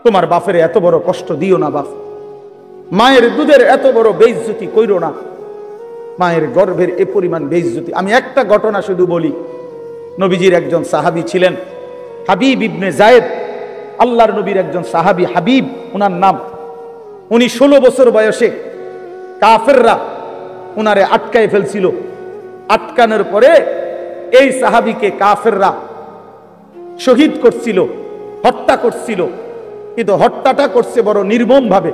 তোমার বাপের এত বড় কষ্ট দিও না বাপ, মায়ের দুধের এত বড় বেইজ্জতি কইরো না, মায়ের গর্ভের এ পরিমাণ বেইজ্জতি। আমি একটা ঘটনা শুধু বলি। নবীজির একজন সাহাবী ছিলেন হাবিব ইবনে জায়েদ, আল্লাহর নবীর একজন সাহাবী হাবিব ওনার নাম। উনি 16 বছর বয়সে কাফেররা উনারে আটকায় ফেলছিল। আটকানোর পরে এই সাহাবীকে কাফেররা শহীদ করছিল, হত্যা করছিল। কিন্তু হত্যাটা করছে বড় নির্মম ভাবে।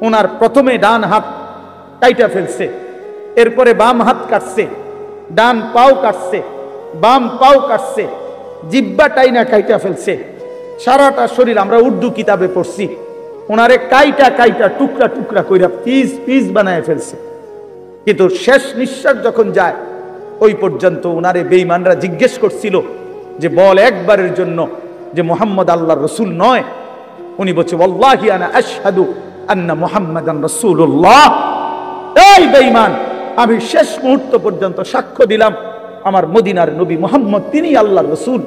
ওনার প্রথমে ডান হাত কাইটা ফেলছে, এরপরে বাম হাত কাটছে, ডান পাও কাটছে, বাম পাও কাটছে, জিহ্বা টাইনা কাইটা ফেলছে, সারাটা শরীর। আমরা উর্দু কিতাবে পড়ছি, ওনারে কাইটা কাইটা টুকরা টুকরা কইরা পিস পিস বানায় ফেলছে। কিন্তু শেষ নিঃশ্বাস যখন যায় ওই পর্যন্ত ওনারে বেঈমানরা জিজ্ঞেস করছিল যে বল একবারের জন্য যে মুহাম্মদ আল্লাহর রাসূল নয়। উনি বলছে ওয়াল্লাহি আনা আশহাদু আন্না মুহাম্মাদান রাসূলুল্লাহ। এই বেঈমান, আমি শেষ মুহূর্ত পর্যন্ত সাক্ষ্য দিলাম আমার মদিনার নবী মুহাম্মদ তিনি আল্লাহর রাসূল।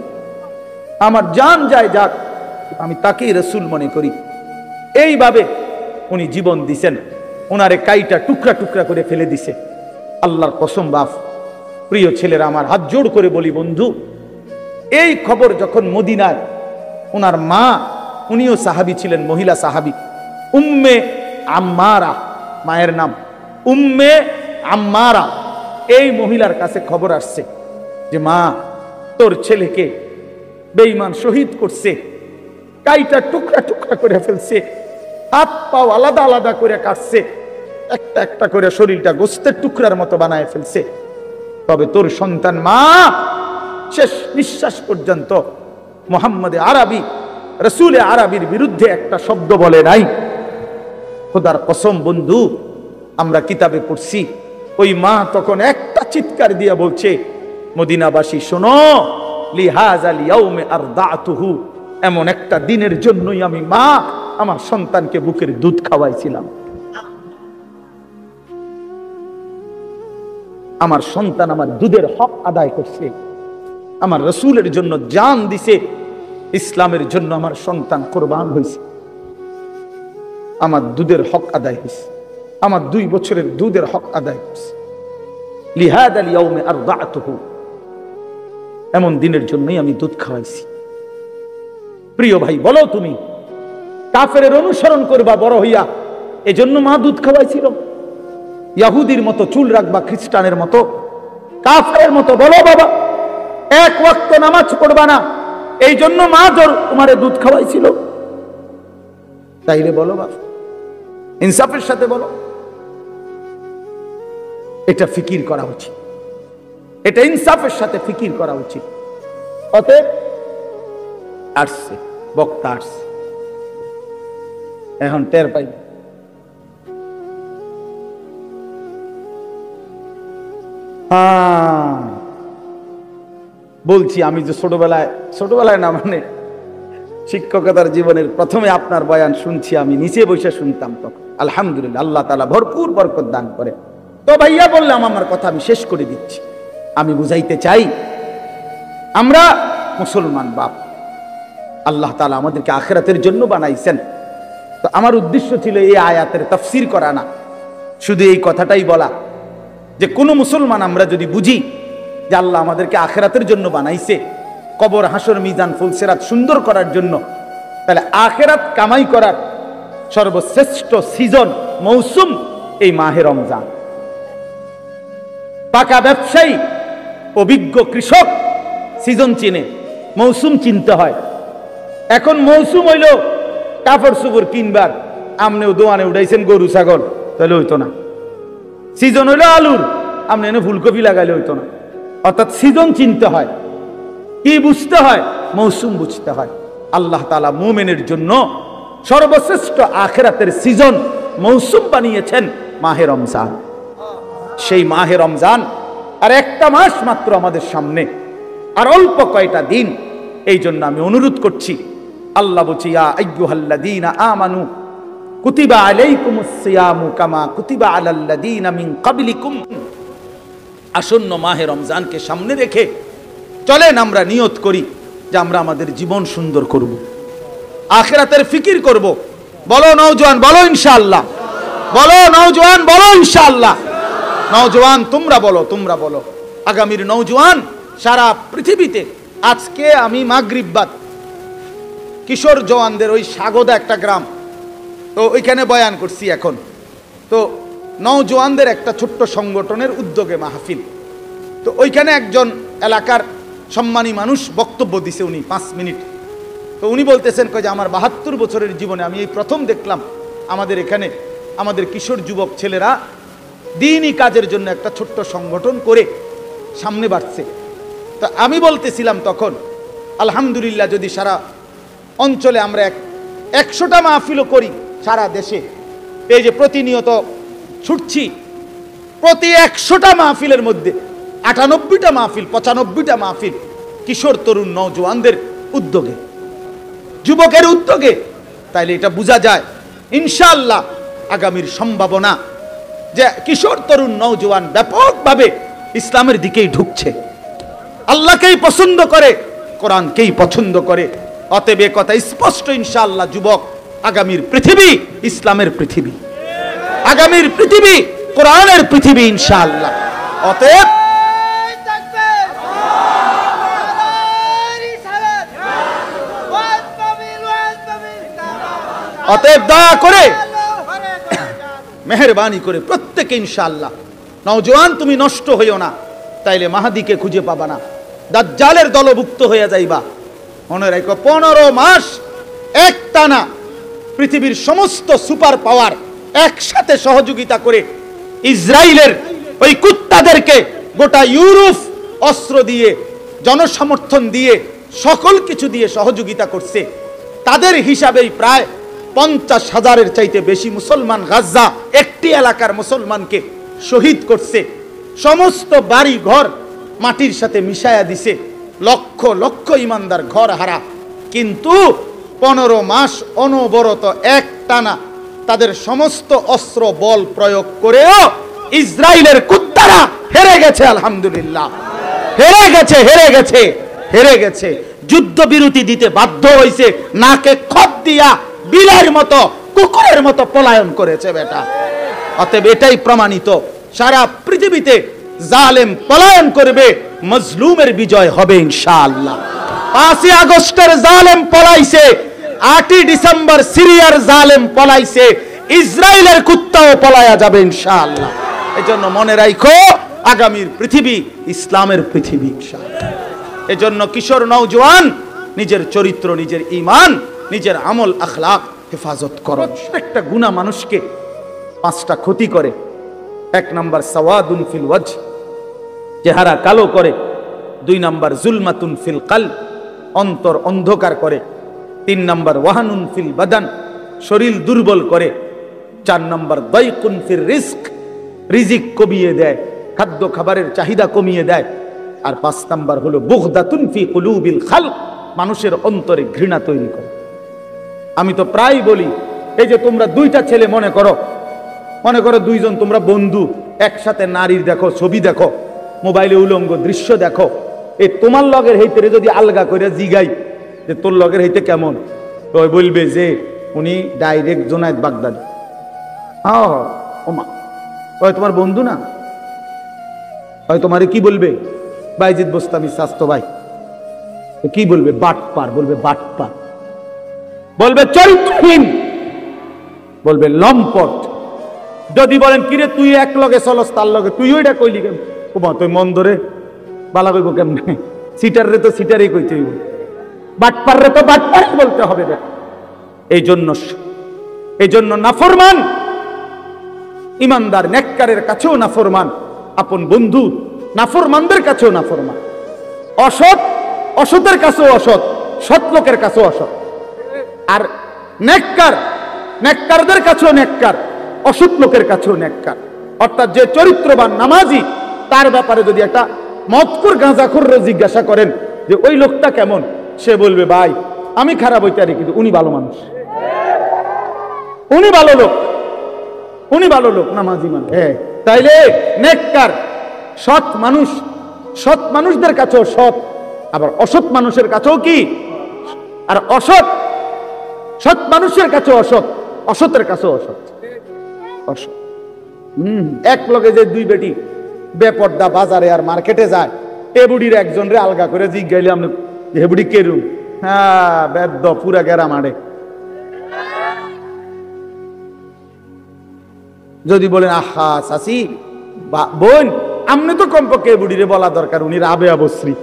আমার জান যায় যাক, আমি তাকেই রাসূল মনে করি। এইভাবে উনি জীবন দিছেন। ওনারে কাইটা টুকরা টুকরা করে ফেলে দিছে। আল্লাহর কসম বাপ, প্রিয় ছেলেরা, আমার হাত জোড় করে বলি বন্ধু, এই খবর যখন মদিনায় ওনার মা, উনিও সাহাবী ছিলেন, মহিলা সাহাবী, উম্মে আম্মারা মায়ের নাম, উম্মে আম্মারা, এই মহিলার কাছে খবর আসছে যে মা, তোর ছেলেকে বেঈমান শহীদ করছে, কাইটা টুকরা টুকরা করে ফেলছে, হাত পাও আলাদা আলাদা করে কাটছে, একটা একটা করে শরীরটা গোস্তের টুকরার মতো বানায় ফেলছে। তবে তোর সন্তান মা শেষ নিঃশ্বাস পর্যন্ত মুহাম্মদে আরবি, রাসূলে আরবির বিরুদ্ধে একটা শব্দ বলে নাই। খোদার কসম বন্ধু, আমরা কিতাবে পড়ছি, ওই মা তখন একটা চিৎকার দিয়ে বলছে, মদিনাবাসী শোনো, লিহাযাল ইয়াউমে আরদাতুহু, এমন একটা দিনের জন্যই আমি মা আমার সন্তানকে বুকের দুধ খাওয়াইছিলাম। আমার সন্তান আমার দুধের হক আদায় করছে, আমার রাসূলের জন্য জান দিছে, ইসলামের জন্য আমার সন্তান কুরবান হয়েছে, আমার দুধের হক আদায় হয়েছে, আমার 2 বছরের দুধের হক আদায় হয়েছে। লিহাযাল ইয়াউমে আরদাতুহু, এমন দিনের জন্যই আমি দুধ খাওয়াইছি। প্রিয় ভাই, বলো তুমি কাফেরের অনুসরণ করবা বড় হইয়া, এজন্য মা দুধ খাওয়াইছিল? ইহুদির মতো চুল রাখবা, খ্রিস্টানের মতো, কাফেরের মতো? বলো বাবা, এক ওয়াক্ত নামাজ পড়বা না, এই জন্য মা তোমারে দুধ খাওয়াইছিল? তাইলে বলো বাবা, ইনসাফের সাথে বলো। এটা ফিকির করা উচিত, এটা ইনসাফের সাথে ফিকির করা উচিত। অতএব আসছে বক্তা, আসছে, এখন টের পাই। বলছি আমি যে ছোটবেলায় না, মানে শিক্ষকতার জীবনের প্রথমে আপনার বয়ান শুনছি, আমি নিচে বসে শুনতাম তখন। আলহামদুলিল্লাহ, আল্লাহ তাআলা ভরপুর বরকত দান করে। তো ভাইয়া বললাম, আমার কথা আমি শেষ করে দিচ্ছি। আমি বুঝাইতে চাই, আমরা মুসলমান বাপ, আল্লাহ তাআলা আমাদেরকে আখিরাতের জন্য বানাইছেন। তো আমার উদ্দেশ্য ছিল এই আয়াতের তাফসীর করা না, শুধু এই কথাটাই বলা যে কোন মুসলমান আমরা যদি বুঝি যে আল্লাহ আমাদেরকে আখিরাতের জন্য বানাইছে, কবর, হাসর, মিজান, ফুলসিরাত সুন্দর করার জন্য, তাহলে আখিরাত কামাই করার সর্বশ্রেষ্ঠ সিজন, মৌসুম এই মাহে রমজান। পাকা ব্যবসায়ী, অভিজ্ঞ কৃষক সিজন চিনে, মৌসুম চিনতে হয়। এখন মৌসুম হইল কাপড় চোপড় কিনবার, আমনেও দোয়ানে উঠাইছেন গরু ছাগল, তাহলে হইতো না। সিজন হইল আলুর, আপনি এনে ফুলকপি লাগাইলে হইতো না। অর্থাৎ সিজন চিনতে হয়। কি বুঝতে হয়? মৌসুম বুঝতে হয়। আল্লাহ তাআলা মুমিনের জন্য সর্বশ্রেষ্ঠ আখিরাতের সিজন, মৌসুম বানিয়েছেন মাহে রমজান। সেই মাহে রমজান আর একটা মাস মাত্র আমাদের সামনে, আর অল্প কয়টা দিন। এই জন্য আমি অনুরোধ করছি, আল্লাহ বলছি, ইয়া আইয়ুহাল্লাযীনা আমানু কুতিবা আলাইকুমুস সিয়ামু কামা কুতিবা আলাল্লাযীনা মিন ক্বাবলিকুম। আসন্ন মাহে রমজানকে সামনে রেখে চলেন আমরা নিয়ত করি যে আমরা আমাদের জীবন সুন্দর করব, আখিরাতের ফিকির করব। বলো নওজোয়ান, বলো ইনশাআল্লাহ। বলো নওজোয়ান, বলো ইনশাআল্লাহ। নওজোয়ান তোমরা বলো, তোমরা বলো। আগামীর নওজোয়ান সারা পৃথিবীতে। আজকে আমি মাগরিব বাদ কিশোর জওয়ানদের ওই সাগদা একটা গ্রাম, তো ওইখানে বয়ান করছি। এখন তো নওজোয়ানদের একটা ছোট্ট সংগঠনের উদ্যোগে মাহফিল। তো ওইখানে একজন এলাকার সম্মানী মানুষ বক্তব্য দিছে, উনি 5 মিনিট। তো উনি বলতেছেন যে আমার 72 বছরের জীবনে আমি এই প্রথম দেখলাম আমাদের এখানে আমাদের কিশোর যুবক ছেলেরা দিনই কাজের জন্য একটা ছোট্ট সংগঠন করে সামনে বাড়ছে। তো আমি বলতেছিলাম তখন, আলহামদুলিল্লাহ, যদি সারা অঞ্চলে আমরা 100টা মাহফিলও করি সারা দেশে, এই যে প্রতিনিয়ত ছুটছি, প্রতি 100টা মাহফিলের মধ্যে 98টা মাহফিল, 95টা মাহফিল কিশোর তরুণ নওজোয়ানদের উদ্যোগে, যুবকের উদ্যোগে, তাইলে এটা বোঝা যায় ইনশাআল্লাহ আগামীর সম্ভাবনা যে কিশোর তরুণ নওজোয়ান ব্যাপকভাবে ইসলামের দিকেই ঢুকছে, আল্লাহকেই পছন্দ করে, কোরআনকেই পছন্দ করে। অতএব এ কথা স্পষ্ট ইনশাআল্লাহ, যুবক আগামীর পৃথিবী ইসলামের পৃথিবী, আগামীর পৃথিবী কোরআনের পৃথিবী ইনশাআল্লাহ। অতএব দয়া করে মেহেরবানি করে প্রত্যেকে ইনশাআল্লাহ, নওজোয়ান তুমি নষ্ট হইও না, তাইলে মাহাদিকে খুঁজে পাবা না, দাজ্জালের দলভুক্ত হয়ে যাইবা। মনে রাখো 15 মাস একটানা পৃথিবীর সমস্ত সুপার পাওয়ার একসাথে সহযোগিতা করে ইসরায়েলের ওই কুত্তাদেরকে গোটা ইউরোপ অস্ত্র দিয়ে, জনসমর্থন দিয়ে, সকল কিছু দিয়ে সহযোগিতা করছে। তাদের হিসাবেই প্রায় 50,000-এর চাইতে বেশি মুসলমান গাজা একটি এলাকার মুসলমানকে শহীদ করছে। সমস্ত বাড়ি ঘর মাটির সাথে মিশায়া দিছে, লক্ষ লক্ষ ইমানদার ঘর হারা। কিন্তু 15 মাস অনবরত একটানা তাদের সমস্ত অস্ত্র বল প্রয়োগ করেও ইসরায়েলের কুত্তারা হেরে গেছে। আলহামদুলিল্লাহ, হেরে গেছে, হেরে গেছে, হেরে গেছে। যুদ্ধবিরতি দিতে বাধ্য হয়েছে, নাকে খত দিয়া বিলের মতো, কুকুরের মতো পলায়ন করেছে বেটা। অতএব এটাই প্রমাণিত, সারা পৃথিবীতে জালেম পলায়ন করবে, মজলুমের বিজয় হবে ইনশাআল্লাহ। 5 আগস্টের জালেম পলাইছে, 8 ডিসেম্বর সিরিয়ার জালেম পলাইছে, ইসরায়েলের কুত্তাও পলায়া যাবে ইনশাআল্লাহ। এজন্য মনে রাখো আগামীর পৃথিবী ইসলামের পৃথিবী ইনশাআল্লাহ। এজন্য কিশোর নওজোয়ান নিজের চরিত্র, নিজের ঈমান, নিজের আমল আখলাক হেফাজত করো। প্রত্যেকটা গুনাহ মানুষকে 5টা ক্ষতি করে। 1 নাম্বার সাওয়াদুন ফিল ওয়াজ, চেহারা কালো করে। 2 নাম্বার জুলমাতুন ফিল কলব, অন্তর অন্ধকার করে। 3 নাম্বার ওয়াহানুন ফিল বাদান, শরীর দুর্বল করে। 4 নাম্বার দাইকুন ফির রিজক, রিজিক কমিয়ে দেয়, খাদ্য খাবারের চাহিদা কমিয়ে দেয়। আর 5 নাম্বার হলো বুগদাতুন ফি কুলুবিল খালক, মানুষের অন্তরে ঘৃণা তৈরি করে। আমি তো প্রায় বলি, এই যে তোমরা 2টা ছেলে মনে করো 2 জন তোমরা বন্ধু, একসাথে নারীর দেখো, ছবি দেখো, মোবাইলে উলঙ্গ দৃশ্য দেখো, এই তোমার লগের হইতে যদি আলগা করে জিগাই যে তোর লগের হইতে কেমন, তো বলবে যে উনি ডাইরেক্ট জোনায়েদ বাগদাদি। ওমা, ওই তোমার বন্ধু না, ওই তোমারে কি বলবে? বাইজিদ বোস্তামি স্বাস্থ্য ভাই। কি বলবে? বাটপার বলবে, বাটপার বলবে, চরিত্রহীন বলবে, লম্পট। যদি বলেন কিরে তুই এক লগে চলস, তার লগে তুই ওইটা কইলি কেন? ওমা, তুই মন ধরে বালা কইব কেমনে? সিটার রে তো সিটারই কইতে হইব, বাটপার রে তো বাটপারই বলতে হবে। এই জন্য নাফরমান ইমানদার নেককারের কাছেও নাফরমান, আপন বন্ধু নাফরমানদের কাছেও নাফরমান, অসৎ অসতের কাছেও অসৎ, সৎ লোকের কাছেও অসৎ। আর নেককারদের কাছেও নেককার, অসৎ লোকের কাছেও নেককার। অর্থাৎ যে চরিত্রবান নামাজি, তার ব্যাপারে যদি একটা মদখোর গাঁজাখোররে জিজ্ঞাসা করেন যে ওই লোকটা কেমন, সে বলবে ভাই আমি খারাপ হইতে পারি কিন্তু উনি ভালো মানুষ, উনি ভালো লোক, উনি ভালো লোক, নামাজি মানুষ। তাইলে নেককার সৎ মানুষ, সৎ মানুষদের কাছেও সৎ, আবার অসৎ মানুষের কাছেও কি? আর অসৎ সৎ মানুষের কাছে অসৎ, অসতের কাছে অসৎ। অসৎ এক লগে যে দুই বেটি বেপর্দা বাজারে আর মার্কেটে যায়, এ বুড়ির একজন রে আলগা করে জিজ্ঞাইলে আপনি হে বুড়ি কেরুম, হ্যাঁ বেদ্য পুরা গেরা মারে। যদি বলেন আহা চাচি বোন, আপনি তো কমপক্ষে এ বুড়িরে বলা দরকার উনি রাবে অবশ্রী।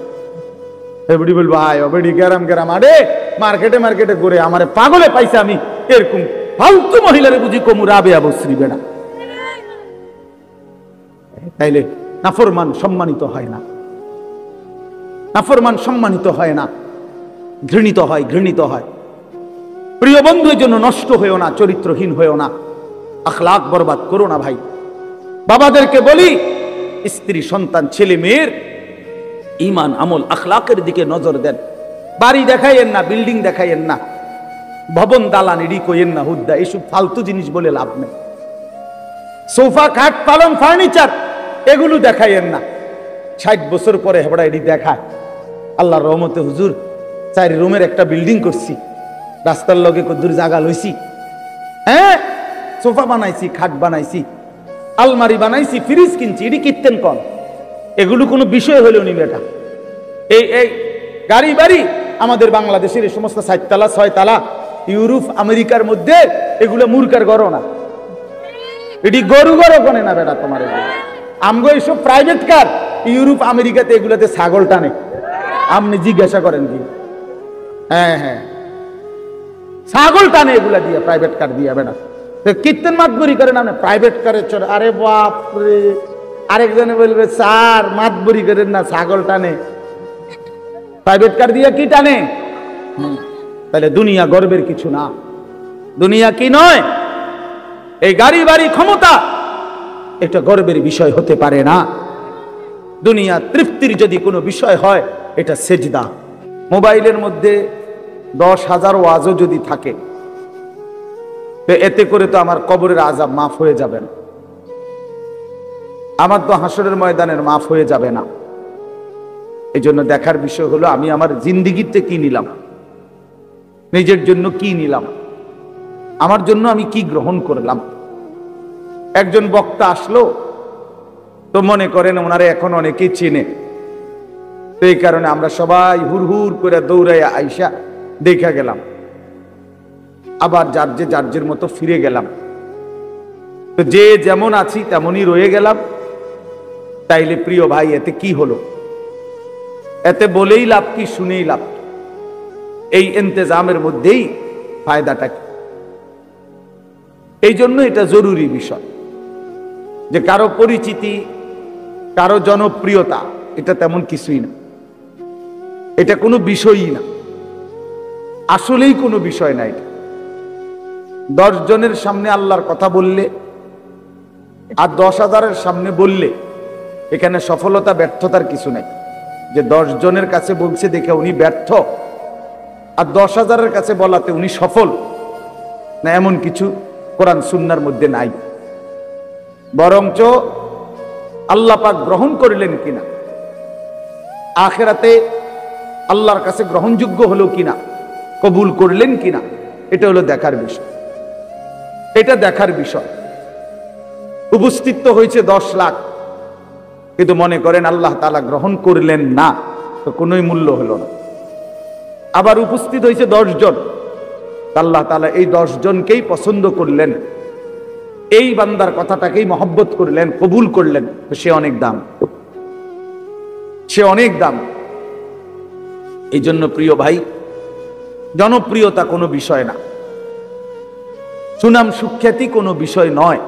এ বুড়ি বলবো আয় বেড়ি গেরাম গেরাম আরে মার্কেটে মার্কেটে করে আমারে পাগলে পাইছে, আমি এরকম ফালতু মহিলারে বুঝি কমু রাবে অবশ্রী বেড়া। তাইলে নাফরমান সম্মানিত হয় না, নাফরমান সম্মানিত হয় না, ঘৃণিত হয়, ঘৃণিত হয়। প্রিয় বন্ধুর জন্য নষ্ট হয়েও না, চরিত্রহীন হয়েও না, আখলাক বরবাদ করো না ভাই। বাবাদেরকে বলি, স্ত্রী সন্তান ছেলে মেয়ের ঈমান আমল আখলাকের দিকে নজর দেন। বাড়ি দেখাইয়েন না, বিল্ডিং দেখাইয়েন না, ভবন দালান এডি কইয়েন না, হুদ্দা এসব ফালতু জিনিস বলে লাভ নেই। সোফা খাট পালং ফার্নিচার এগুলো দেখাইয়েন না। 60 বছর পরে হেবড়া এডি দেখায়। আল্লাহর রহমতে হুজুর 4 রুমের একটা বিল্ডিং করছি, রাস্তার লগে কদ্দুর জায়গা লইছি, হ্যাঁ সোফা বানাইছি, খাট বানাইছি, আলমারি বানাইছি, ফ্রিজ কিনছি, এটি কিনতেন কম। এগুলো কোনো বিষয় হলো নি বেটা। এই গাড়ি বাড়ি আমাদের বাংলাদেশের এই সমস্ত 4 তালা 6 তালা ইউরোপ আমেরিকার মধ্যে এগুলো মূর্খার গড় না, এটি গরু গড় কোনে না বেটা তোমার। আমগো এইসব প্রাইভেট কার ইউরোপ আমেরিকাতে এগুলোতে ছাগল টানে, আপনি জিজ্ঞাসা করেন কি? হ্যাঁ হ্যাঁ ছাগল টানে এগুলা দিয়ে, প্রাইভেট কার দিয়ে বেটা। কীর্তন মাতবরি করেন আপনি প্রাইভেট কারের চড়, আরে বাপরে। আরেকজনে বলবে স্যার মাতবরি করেন না, ছাগল টানে, প্রাইভেট কার দিয়ে কি টানে? তাহলে দুনিয়া গর্বের কিছু না, দুনিয়া কি নয়, এই গাড়ি বাড়ি ক্ষমতা এটা গর্বের বিষয় হতে পারে না। দুনিয়া তৃপ্তির যদি কোনো বিষয় হয় এটা সেজদা। মোবাইলের মধ্যে 10,000 ওয়াজও যদি থাকে, তো এতে করে তো আমার কবরের আযাব মাফ হয়ে যাবে না, আমার তো হাসরের ময়দানের মাফ হয়ে যাবে না। এই জন্য দেখার বিষয় হলো আমি আমার জিন্দিগিতে কি নিলাম, নিজের জন্য কি নিলাম, আমার জন্য আমি কি গ্রহণ করলাম। একজন বক্তা আসলো, তো মনে করেন ওনারে এখন অনেকেই চেনে, তো এই কারণে আমরা সবাই হুড় করে দৌড়াইয়া আইসা দেখা গেলাম, আবার যার মতো ফিরে গেলাম। তো যে যেমন আছি তেমনই রয়ে গেলাম। তাইলে প্রিয় ভাই এতে কি হলো? এতে বলেই লাভ কি, শুনেই লাভ? এই ইন্তেজামের মধ্যেই ফায়দাটা কি? এই জন্য এটা জরুরি বিষয় যে কারো পরিচিতি, কারো জনপ্রিয়তা এটা তেমন কিছুই না, এটা কোনো বিষয়ই না, আসলেই কোনো বিষয় না। এটা 10 জনের সামনে আল্লাহর কথা বললে আর 10,000-এর সামনে বললে এখানে সফলতা ব্যর্থতার কিছু নাই। যে 10 জনের কাছে বলছে দেখে উনি ব্যর্থ, আর 10,000-এর কাছে বলাতে উনি সফল না, এমন কিছু কোরআন সুন্নাহর মধ্যে নাই। বরঞ্চ আল্লাহ পাক গ্রহণ করলেন কিনা, আখিরাতে আল্লাহর কাছে গ্রহণযোগ্য হলো কিনা, কবুল করলেন কিনা, এটা হলো দেখার বিষয়। এটা দেখার বিষয়। উপস্থিত তো হয়েছে 10 লাখ, কিন্তু মনে করেন আল্লাহ তাআলা গ্রহণ করলেন না, তো কোনোই মূল্য হলো না। আবার উপস্থিত হয়েছে 10 জন, আল্লাহ তাআলা এই 10 জনকেই পছন্দ করলেন, এই বান্দার কথাটাকেই মহব্বত করলেন, কবুল করলেন, তো সে অনেক দাম, সে অনেক দাম। এই জন্য প্রিয় ভাই, জনপ্রিয়তা কোনো বিষয় না, সুনাম সুখ্যাতি কোনো বিষয় নয়।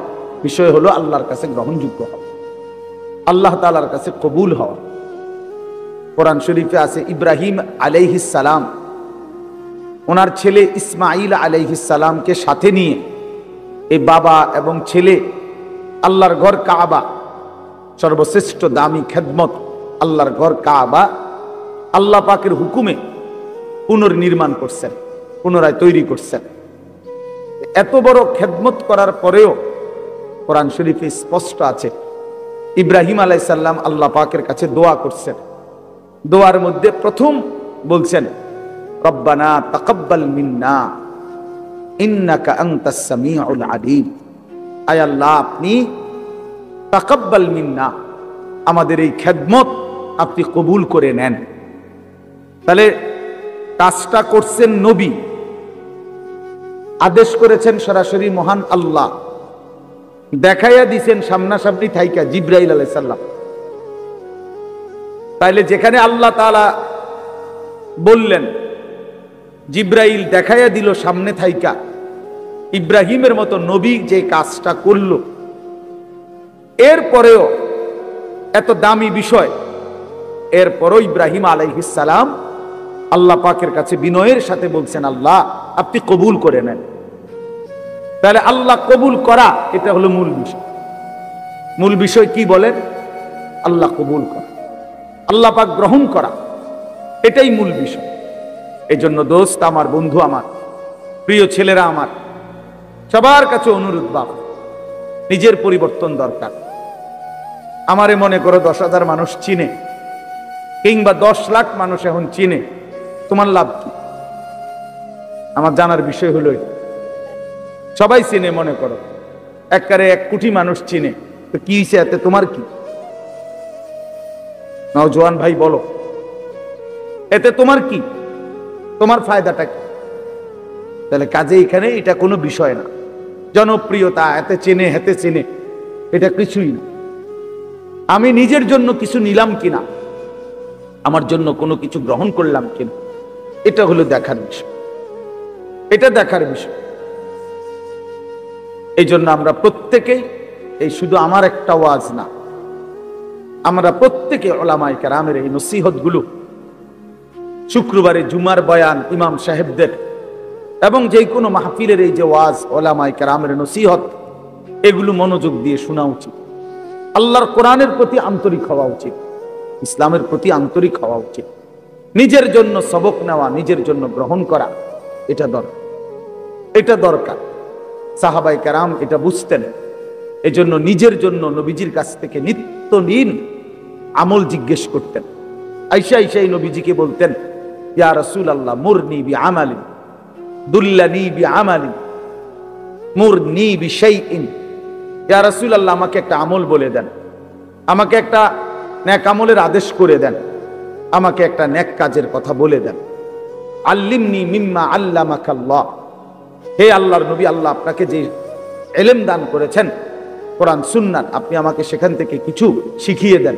বিষয় হলো আল্লাহর কাছে গ্রহণযোগ্য হওয়া, আল্লাহ তাআলার কাছে কবুল হওয়া। কোরআন শরীফে আছে ইব্রাহিম আলাইহিস সালাম ওনার ছেলে ইসমাইল আলাইহিস সালামকে সাথে নিয়ে এই বাবা এবং ছেলে আল্লাহর ঘর কাবা, সর্বশ্রেষ্ঠ দামি খেদমত আল্লাহর ঘর কাবা আল্লাহ পাকের হুকুমে পুনর্নির্মাণ করছেন, পুনরায় তৈরি করছেন। এত বড় খেদমত করার পরেও কোরআন শরীফে স্পষ্ট আছে ইব্রাহিম আলাইহিস সালাম আল্লাহ পাকের কাছে দোয়া করছেন। দোয়ার মধ্যে প্রথম বলছেন রব্বানা তাকাব্বাল মিন্না, ইন্নাকা আনতাস সামিউল আলিম। আয় আল্লাহ, আপনি তাকাব্বাল মিন্না, আমাদের এই খেদমত আপনি কবুল করে নেন। তাহলে কাজটা করছেন নবী, আদেশ করেছেন সরাসরি মহান আল্লাহ, দেখাইয়া দিছেন সামনাসামনি থাইকা জিব্রাইল আলাইহিস সালাম। তাইলে যেখানে আল্লাহ তাআলা বললেন, জিব্রাইল দেখাইয়া দিল সামনে থাইকা, ইব্রাহিমের মতো নবী যে কাজটা করল, এরপরেও এত দামি বিষয়, এরপরও ইব্রাহিম আলাইহিস সালাম আল্লাহ পাকের কাছে বিনয়ের সাথে বলছেন, আল্লাহ আপনি কবুল করে নেন। তাহলে আল্লাহ কবুল করা, এটা হলো মূল বিষয়। মূল বিষয় কি বলেন? আল্লাহ কবুল করা, আল্লাহ পাক গ্রহণ করা, এটাই মূল বিষয়। এই জন্য দোস্ত আমার, বন্ধু আমার, প্রিয় ছেলেরা আমার, সবার কাছে অনুরোধ, বাপ নিজের পরিবর্তন দরকার। আমারে মনে করো 10,000 মানুষ চিনে, কিংবা 10 লাখ মানুষ এখন চিনে, তোমার লাভ কি? আমার জানার বিষয় হলো সবাই চিনে, মনে করো একবারে 1 কোটি মানুষ চিনে, তো কি হয়েছে এতে? তোমার কি? নওজোয়ান ভাই বলো, এতে তোমার কি? তোমার ফায়দাটা কি? তাহলে কাজে এখানে এটা কোনো বিষয় না। জনপ্রিয়তা, এতে চেনে হেতে চেনে, এটা কিছুই না। আমি নিজের জন্য কিছু নিলাম কিনা, আমার জন্য কোনো কিছু গ্রহণ করলাম কিনা, এটা হলো দেখার বিষয়, এটা দেখার বিষয়। এই জন্য আমরা প্রত্যেকেই, এই শুধু আমার একটা ওয়াজ না, আমরা প্রত্যেকে উলামায়ে কেরামের এই নসিহত গুলো, শুক্রবারে জুমার বয়ান ইমাম সাহেবদের, এবং যে কোনো মাহফিলের এই যে ওয়াজ, উলামায়ে কেরামের নসিহত, এগুলো মনোযোগ দিয়ে শোনা উচিত। আল্লাহর কোরআনের প্রতি আন্তরিক হওয়া উচিত, ইসলামের প্রতি আন্তরিক হওয়া উচিত। নিজের জন্য সবক নেওয়া, নিজের জন্য গ্রহণ করা, এটা দরকার, এটা দরকার। সাহাবায়ে কেরাম এটা বুঝতেন। এজন্য নিজের জন্য নবীজির কাছ থেকে নিত্যদিন আমল জিজ্ঞেস করতেন। আয়েশা আয়েশাই নবীজিকে বলতেন, ইয়া রাসূলুল্লাহ মুরনি বিআমালি দুল্লানি বিআমালি মুরনি বিশাইইন। ইয়া রাসূলুল্লাহ, আমাকে একটা আমল বলে দেন, আমাকে একটা নেক আমলের আদেশ করে দেন, আমাকে একটা নেক কাজের কথা বলে দেন। আল্লিমনি মিম্মা আল্লামাকাল্লাহ, হে আল্লাহর নবী, আল্লাহ আপনাকে যে ইলম দান করেছেন কোরআন সুন্নাত, আপনি আমাকে সেখান থেকে কিছু শিখিয়ে দেন।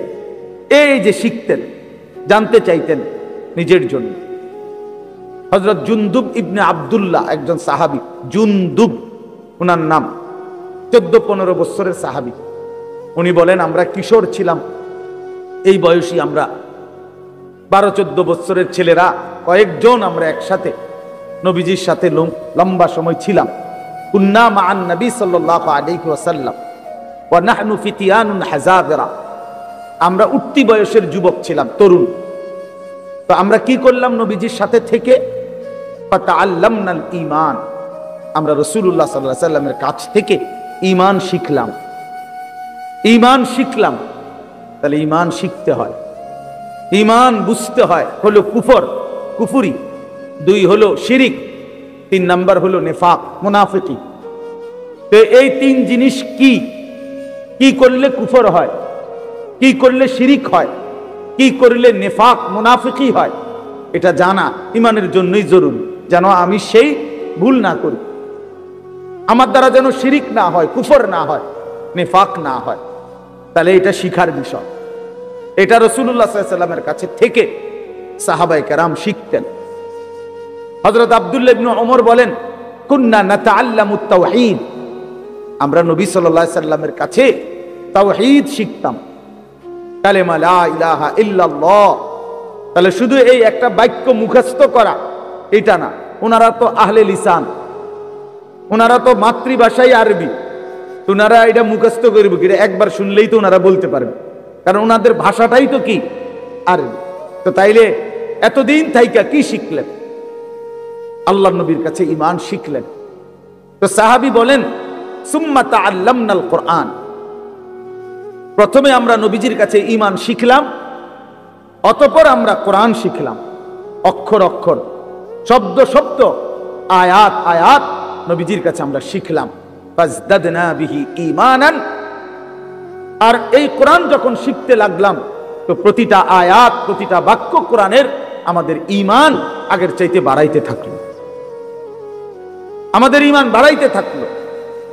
এই যে শিখতেন, জানতে চাইতেন নিজের জন্য। হযরত জুনদুব ইবনে আব্দুল্লাহ, একজন সাহাবী, জুনদুব ওনার নাম, 14-15 বছরের সাহাবী। উনি বলেন, আমরা কিশোর ছিলাম, এই বয়সী আমরা 12-14 বছরের ছেলেরা কয়েকজন আমরা একসাথে নবীজির সাথে লম্বা সময় ছিলাম। কুন্না মাআন নবী সাল্লাল্লাহু আলাইহি ওয়াসাল্লাম ওয়া নাহনু ফিতিয়ানুন হাযাবিরা, আমরা উঠতি বয়সের যুবক ছিলাম, তরুণ। তো আমরা কি করলাম? নবীজির সাথে থেকে ফাতাআল্লামনাল ঈমান, আমরা রাসূলুল্লাহ সাল্লাল্লাহু আলাইহি ওয়াসাল্লামের কাছ থেকে ঈমান শিখলাম, ঈমান শিখলাম। তাহলে ঈমান শিখতে হয়, ঈমান বুঝতে হয়। হলো কুফর, কুফরি; 2 হলো শিরিক; 3 নাম্বার হলো নিফাক, মুনাফিকি। তো এই 3 জিনিস কি কি করলে কুফর হয়, কি করলে শিরিক হয়, কি করলে নিফাক মুনাফিকি হয়, এটা জানা ঈমানের জন্যই জরুরি, যেন আমি সেই ভুল না করি, আমার দ্বারা যেন শিরিক না হয়, কুফর না হয়, নিফাক না হয়। তাহলে এটা শিখার বিষয়। এটা রাসূলুল্লাহ সাল্লাল্লাহু আলাইহি ওয়াসাল্লামের কাছে থেকে সাহাবায়ে কেরাম শিখতেন। হযরত আব্দুল্লাহ ইবনে ওমর বলেন, কুন্না নাতাআল্লামুত তাওহীদ, আমরা নবী সাল্লাল্লাহু আলাইহি ওয়াসাল্লামের কাছে তাওহীদ শিখতাম, কালেমা লা ইলাহা ইল্লাল্লাহ। তাহলে শুধু এই একটা বাক্য মুখস্থ করা এটা না, ওনারা তো আহলে লিসান, ওনারা তো মাতৃভাষাই আরবি, ওনারা এটা মুখস্থ করবে কি? একবার শুনলেই তো ওনারা বলতে পারবে, কারণ ওনাদের ভাষাটাই তো কি আরবি। তো তাইলে এতদিন থাইকা কি শিখলেন? আল্লাহর নবীর কাছে ঈমান শিখলেন। তো সাহাবী বলেন, সুম্মা তাআল্লামনাল কোরআন, প্রথমে আমরা নবীজির কাছে ঈমান শিখলাম, অতঃপর আমরা কোরআন শিখলাম, অক্ষর অক্ষর, শব্দ শব্দ, আয়াত আয়াত নবীজির কাছে আমরা শিখলাম, ফাজদাদনা বিহি ঈমানান। আর এই কোরআন যখন শিখতে লাগলাম, তো প্রতিটা আয়াত, প্রতিটা বাক্য কোরআনের আমাদের ঈমান আগের চাইতে বাড়াইতে থাকলো, আমাদের ঈমান বাড়াইতে থাকলো।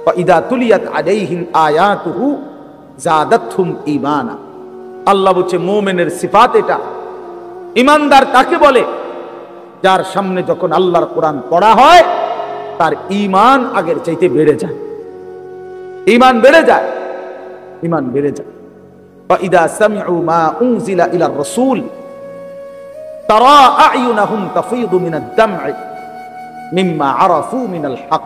ফাইদা তুলিয়াত আলাইহিম আয়াতুহু যাদাতহুম ঈমানা। আল্লাহ বলছে মুমিনের সিফাত এটা। ঈমানদার কাকে বলে? যার সামনে যখন আল্লাহর কোরআন পড়া হয় তার ঈমান আগের চাইতে বেড়ে যায়, ঈমান বেড়ে যায়, ঈমান বেড়ে যায়। ফাইদা সামিউ মা উনজিলা ইলার রাসূল তারা আ'য়ুনাহুম তাফীদু মিনাদ দাম'i মিম্মা আরাফু মিনাল হক।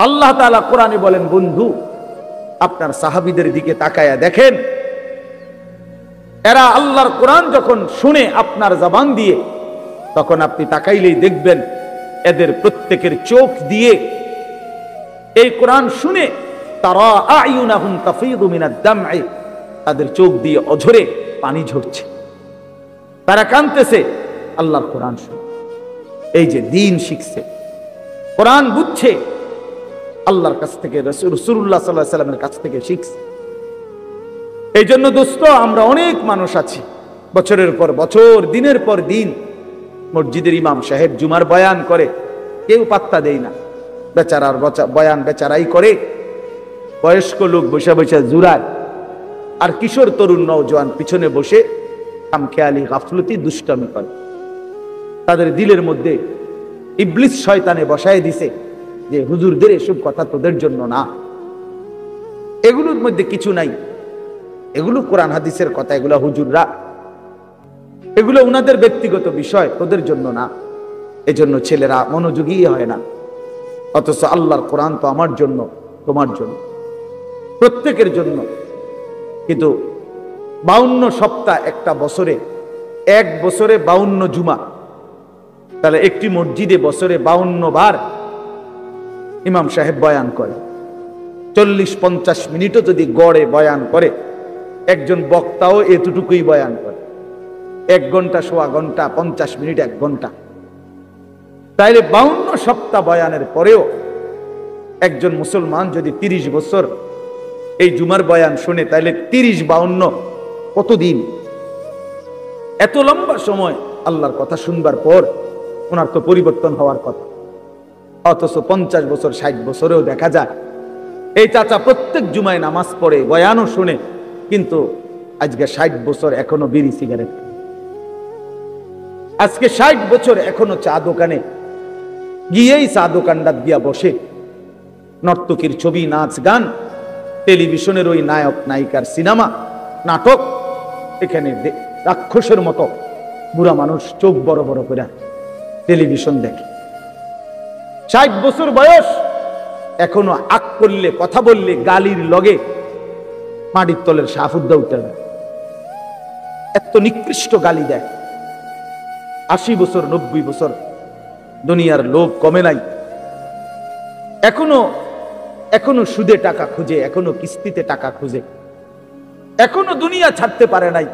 আল্লাহ তাআলা কোরআনে বলেন, বন্ধু আপনার সাহাবীদের দিকে তাকায়া দেখেন, এরা আল্লাহর কোরআন যখন শুনে আপনার জবান দিয়ে, তখন আপনি তাকাইলেই দেখবেন এদের প্রত্যেকের চোখ দিয়ে এই কোরআন শুনে তারা আ'য়ুনাহুম তাফীদু মিনাদ দাম'i, তাদের চোখ দিয়ে অঝরে পানি ঝরছে, তারা কাঁদতেছে আল্লাহর কোরআন শুনে। এই যে দ্বীন শিখছে, কোরআন বুঝছে, আল্লাহর কাছ থেকে, রাসূলুল্লাহ সাল্লাল্লাহু আলাইহি ওয়াসাল্লামের কাছ থেকে শিখছে। এই জন্য দোস্ত, আমরা অনেক মানুষ আছি বছরের পর বছর, দিনের পর দিন মসজিদের ইমাম সাহেব জুমার বয়ান করে, কেউ পাত্তা দেয় না, বেচারার বয়ান বেচারাই করে, বয়স্ক লোক বসে বসে জুরায়, আর কিশোর তরুণ নওজোয়ান পিছনে বসে খামখেয়ালি গাফলতি দুষ্টামি করে। তাদের দিলের মধ্যে ইবলিস শয়তানে বসায় দিছে যে হুজুরদের এসব কথা তোদের জন্য না, এগুলোর মধ্যে কিছু নাই, এগুলো কোরআন হাদিসের কথা, এগুলো হুজুররা, এগুলো উনাদের ব্যক্তিগত বিষয়, তোদের জন্য না। এজন্য ছেলেরা মনোযোগী হয় না। অথচ আল্লাহর কোরআন তো আমার জন্য, তোমার জন্য, প্রত্যেকের জন্য। কিন্তু 52 সপ্তাহ একটা বছরে, এক বছরে 52 জুমা, তাহলে একটি মসজিদে বছরে 52 বার ইমাম সাহেব বয়ান করে। 40-50 মিনিটও যদি গড়ে বয়ান করে, একজন বক্তাও এতটুকুই বয়ান করে, 1 ঘন্টা, সোয়া ঘন্টা, 50 মিনিট, 1 ঘন্টা। তাইলে 52 সপ্তাহ বয়ানের পরেও একজন মুসলমান যদি 30 বছর এই জুমার বয়ান শুনে, তাইলে 30-52 কতদিন? এত লম্বা সময় আল্লাহর কথা শুনবার পর ওনার তো পরিবর্তন হওয়ার কথা। অথচ 50 বছর, 60 বছরেও দেখা যায় এই চাচা প্রত্যেক জুমায় নামাজ পড়ে, বয়ানও শুনে, কিন্তু আজকে 60 বছর এখনো বিড়ি সিগারেট, আজকে 60 বছর এখনো চা দোকানে গিয়েই চা দোকানটা দিয়া বসে, নর্তকীর ছবি, নাচ গান, টেলিভিশনের ওই নায়ক নায়িকার সিনেমা, নাটক, এখানে রাক্ষসের মতো বুড়া মানুষ চোখ বড় বড় করে টেলিভিশন দেখে। 60 বছর বয়স, এখনো আক করলে, কথা বললে গালির লগে মাটির তলের সাফুদ্দা উঠে যায়, এত নিকৃষ্ট গালি দেয়। 80 বছর, 90 বছর, দুনিয়ার লোভ কমে নাই, এখনো সুদে টাকা খুঁজে, এখনো কিস্তিতে টাকা খুঁজে, এখনো দুনিয়া ছাড়তে পারে নাই,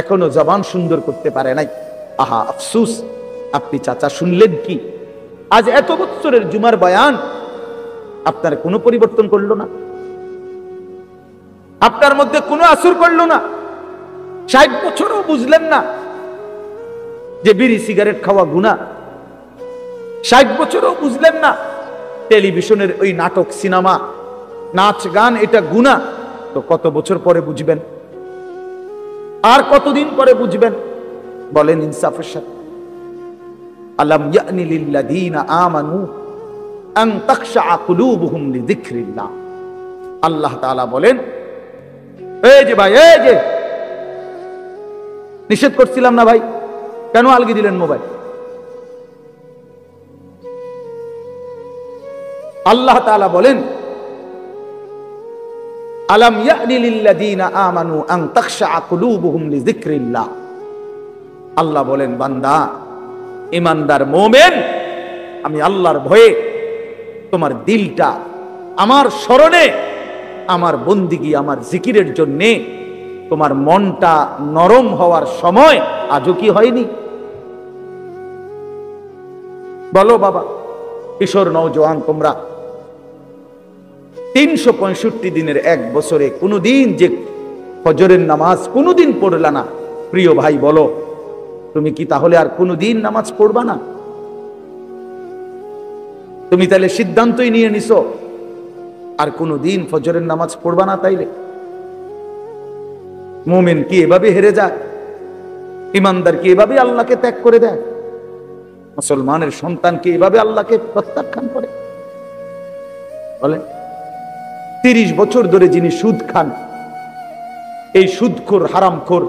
এখনো জবান সুন্দর করতে পারে নাই। আহা আফসুস, আপনি চাচা শুনলেন কি? আজ এত বছরের জুমার বয়ান আপনার কোনো পরিবর্তন করলো না, আপনার মধ্যে কোনো আসর করলো না। 60 বছরও বুঝলেন না যে বিড়ি সিগারেট খাওয়া গুনাহ, 60 বছরও বুঝলেন না টেলিভিশনের ওই নাটক, সিনেমা, নাচ গান এটা গুনাহ। তো কত বছর পরে বুঝবেন? আর কতদিন পরে বুঝবেন? বলেন ইনসাফের সাথে। আলাম ইয়ানি লিল্লাযীনা আমানু আন তাখশা কুলুবুহুম লিযিকরিল্লাহ। আল্লাহ তাআলা বলেন, এই যে ভাই, এই যে নিষেধ করছিলাম না ভাই, কেন আলগি দিলেন মোবাইল? আল্লাহ তাআলা বলেন, আলাম ইয়ানি লিল্লাযীনা আমানু আন তাখশা কুলুবুহুম লিযিকরিল্লাহ। আল্লাহ বলেন, বান্দা, ঈমানদার মুমিন, আমি আল্লাহর ভয়ে তোমার দিলটা আমার স্মরণে, আমার বন্দিগি, আমার জিকিরের জন্য তোমার মনটা নরম হওয়ার সময় আজও কি হয়নি? বলো বাবা, কিশোর নওজোয়ান, তোমরা 365 দিনের এক বছরে কোনোদিন যে ফজরের নামাজ কোনোদিন পড়লা না, প্রিয় ভাই বলো তুমি কি তাহলে আর কোনোদিন নামাজ পড়বা না? তুমি তাহলে সিদ্ধান্তই নিয়ে নিছো আর কোনোদিন ফজরের নামাজ পড়বা না? তাইলে মুমিন কি এভাবে হেরে যায়? ইমানদার কি এভাবে আল্লাহকে ত্যাগ করে দেয়? মুসলমানের সন্তান কি এভাবে আল্লাহকে প্রত্যাখ্যান করে? বলে 30 বছর ধরে যিনি সুদ খান, এই সুদখোর হারামখোর,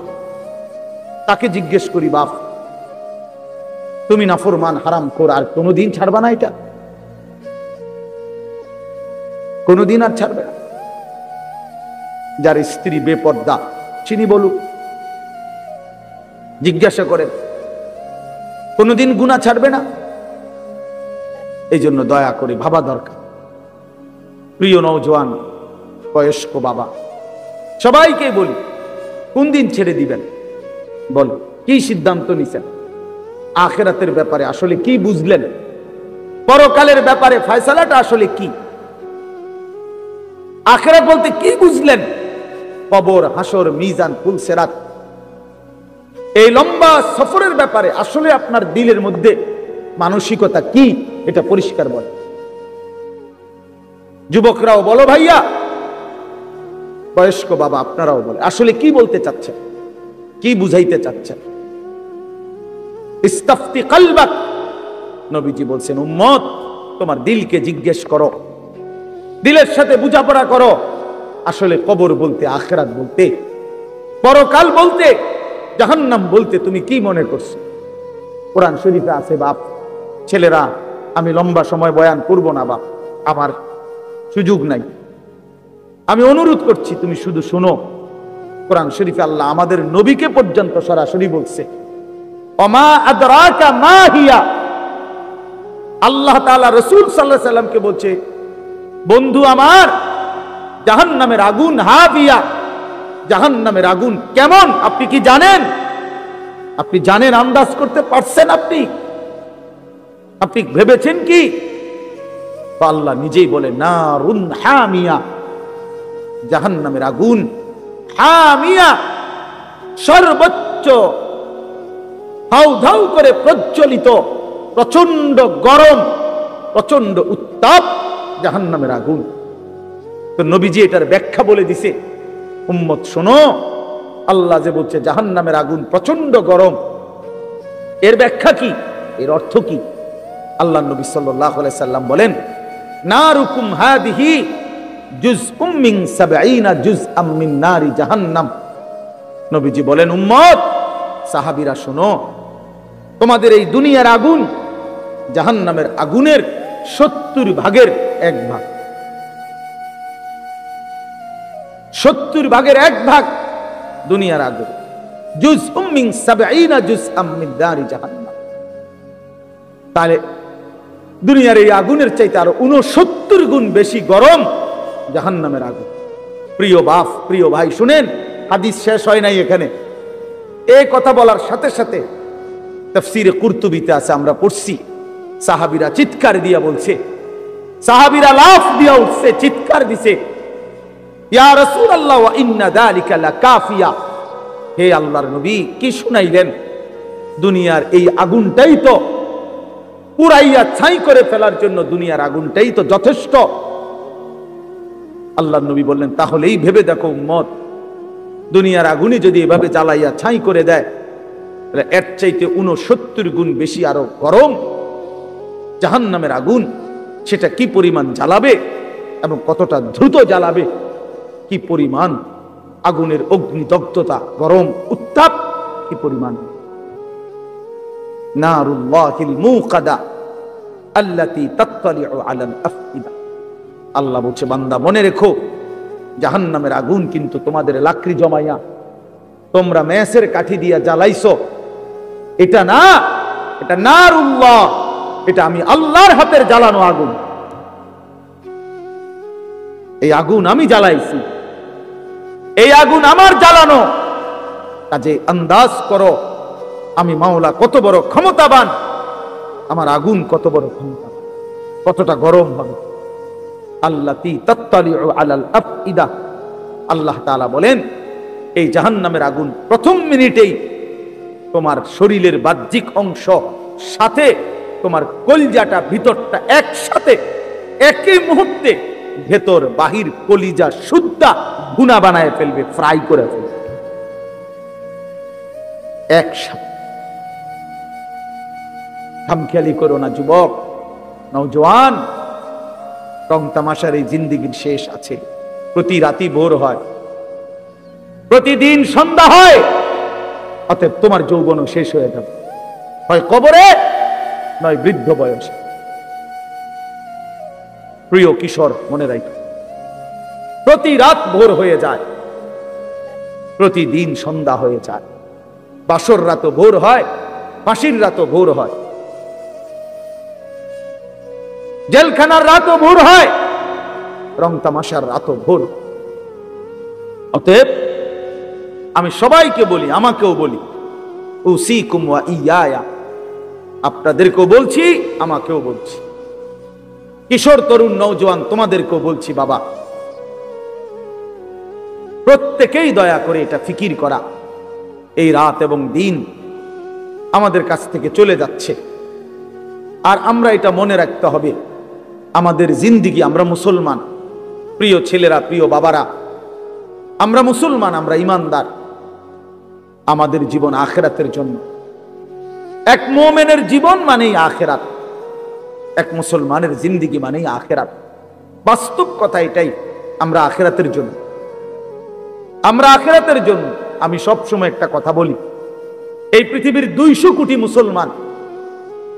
তাকে জিজ্ঞেস করি, বাপ তুমি নাফরমান হারামখোর, আর কোনোদিন ছাড়বা না? এটা কোনোদিন আর ছাড়বে না? যার স্ত্রী বেপর্দা চিনি বলুক, জিজ্ঞাসা করেন, কোনোদিন গুনাহ ছাড়বে না? এই জন্য দয়া করে ভাবা দরকার। প্রিয় নওজোয়ান, বয়স্ক বাবা, সবাইকে বলি, কোন দিন ছেড়ে দিবেন? বল, কি সিদ্ধান্ত নিছেন? আখিরাতের ব্যাপারে আসলে কি বুঝলেন? পরকালের ব্যাপারে ফয়সালাটা আসলে কি? আখিরাত বলতে কি বুঝলেন? কবর, হাসর, মিজান, পুলসেরাত, এই লম্বা সফরের ব্যাপারে আসলে আপনার দিলের মধ্যে মানসিকতা কি, এটা পরিষ্কার বলে। যুবকরাও বলো ভাইয়া, বয়স্ক বাবা আপনারাও বলে, আসলে কি বলতে চাচ্ছেন, কি বুঝাইতে চাচ্ছেন? ইস্তাফতি কলবাক, নবীজি বলছেন, উম্মত তোমার দিলকে জিজ্ঞেস করো, দিলের সাথে বুঝাপড়া করো, আসলে কবর বলতে, আখিরাত বলতে, পরকাল বলতে, জাহান্নাম বলতে তুমি কি মনে করছো? কোরআন শরীফে আছে বাপ, ছেলেরা আমি লম্বা সময় বয়ান করব না বাপ, আমার সুযোগ নাই, আমি অনুরোধ করছি তুমি শুধু শোনো। কোরআন শরীফে আল্লাহ আমাদের নবীকে পর্যন্ত সরাসরি বলছে, ওমা আদরাকা মা হিয়া, আল্লাহ তাআলা রাসূল সাল্লাল্লাহু আলাইহি সাল্লামকে বলছে, বন্ধু আমার, জাহান্নামের আগুন হাবিয়া, জাহান্নামের আগুন কেমন আপনি কি জানেন? আপনি জানেন, আন্দাজ করতে পারছেন? আপনি ভেবেছেন কি? আল্লাহ নিজেই বলে, নারুন হামিয়া, জাহান্নামের আগুন হামিয়া, সর্বোচ্চ হাউ ধাউ করে প্রজ্বলিত, প্রচন্ড গরম, প্রচন্ড উত্তাপ জাহান্নামের আগুন। তো নবীজি এটার ব্যাখ্যা বলে দিছে, উম্মত শোনো, আল্লাহ যে বলছে জাহান্নামের আগুন প্রচন্ড গরম, এর ব্যাখ্যা কি, এর অর্থ কি? আল্লাহ নবী সাল্লাল্লাহু আলাইহি সাল্লাম বলেন, নারুকুম হাদিহি জুজউম মিন 70 জুজআম মিন নারি জাহান্নাম। নবীজি বলেন, উম্মত, সাহাবীরা শোনো, তোমাদের এই দুনিয়ার আগুন জাহান্নামের আগুনের 70 ভাগের 1 ভাগ, 70 ভাগের 1 ভাগ দুনিয়ার আগুন। জুজউম মিন 70 জুজআম মিন নারি জাহান্নাম। তাহলে দুনিয়ার এই আগুনের চাইতে আরো 69 গুণ বেশি গরম জাহান্নামের আগুন। প্রিয় বাপ, প্রিয় ভাই, শুনেন, হাদিস শেষ হয় নাই এখানে। এই কথা বলার সাথে সাথে তাফসীরে কুরতুবিতে আছে, আমরা পড়ছি, সাহাবীরা চিৎকার দিয়া বলছে, সাহাবীরা লাফ দিয়া উঠছে, চিৎকার দিছে, ইয়া রাসূলুল্লাহ ওয়া ইন্না যালিকা লাকাফিয়া, হে আল্লাহর নবী, কি শুনাইলেন? দুনিয়ার এই আগুনটাই তো পুরাইয়া ছাই করে ফেলার জন্য, দুনিয়ার আগুনটাই তো যথেষ্ট। আল্লাহর নবী বললেন, তাহলেই ভেবে দেখো উম্মত, দুনিয়ার আগুনই যদি এভাবে জ্বালাইয়া ছাই করে দেয়, তাহলে এর চাইতে 69 গুণ বেশি আরো গরম জাহান্নামের আগুন, সেটা কি পরিমাণ জ্বালাবে এবং কতটা দ্রুত জ্বালাবে, কি পরিমাণ আগুনের অগ্নিদগ্ধতা, গরম উত্তাপ কি পরিমাণ। নারুল্লাহিল মুকাদা আল্লাতী তাত্তালিউ আলাল আফইদা, আল্লাহ বলছে, বান্দা মনে রেখো, জাহান্নামের আগুন কিন্তু তোমাদের লাকড়ি জমাইয়া তোমরা মেসের কাঠি দিয়া জ্বালাইছো, এটা না, এটা নারুল্লাহ, এটা আমি আল্লাহর হাতের জ্বালানো আগুন। এই আগুন আমি জ্বালাইছি, এই আগুন আমার জ্বালানো। কাজে আন্দাজ করো আমি মাওলা কত বড় ক্ষমতাবান, আমার আগুন কত বড় ক্ষমতাবান, কতটা গরম হবে। আল্লাতী তাত্তালিউ আলাল আফইদা, আল্লাহ তাআলা বলেন এই জাহান্নামের আগুন প্রথম মিনিটেই তোমার শরীরের বাহ্যিক অংশ সাথে তোমার কলিজাটা ভিতরটা একসাথে একই মুহূর্তে ভেতর বাহির কলিজা শুদ্ধা ভুনা বানায় ফেলবে, ফ্রাই করে ফেলবে একসাথে। খামখেয়ালি করো না যুবক, নওজোয়ান, রং তামাশার এই জিন্দেগির শেষ আছে। প্রতি রাতি ভোর হয়, প্রতিদিন সন্ধ্যা হয়, অতএব তোমার যৌবনও শেষ হয়ে যাবে, হয় কবরে নয় বৃদ্ধ বয়সে। প্রিয় কিশোর, মনে রাখো, প্রতি রাত ভোর হয়ে যায়, প্রতিদিন সন্ধ্যা হয়ে যায়, বাসর রাতও ভোর হয়, ফাঁসির রাতও ভোর হয়, জেলখানার রাতও ভোর হয়, রং তামাশার রাতও ভোর। অতএব আমি সবাইকে বলি, আমাকেও বলি, উসিকুম ওয়া ইয়া, আপনাদেরকেও বলছি, আমাকেও বলছি, কিশোর তরুণ নওজোয়ান তোমাদেরকেও বলছি, বাবা প্রত্যেকেই দয়া করে এটা ফিকির করা, এই রাত এবং দিন আমাদের কাছ থেকে চলে যাচ্ছে। আর আমরা এটা মনে রাখতে হবে, আমাদের জিন্দিগি, আমরা মুসলমান, প্রিয় ছেলেরা, প্রিয় বাবারা, আমরা মুসলমান, আমরা ইমানদার, আমাদের জীবন আখেরাতের জন্য। এক মুমিনের জীবন মানেই আখেরাত, এক মুসলমানের জিন্দিগি মানেই আখেরাত। বাস্তব কথা এটাই, আমরা আখেরাতের জন্য, আমরা আখেরাতের জন্য। আমি সবসময় একটা কথা বলি, এই পৃথিবীর 200 কোটি মুসলমান,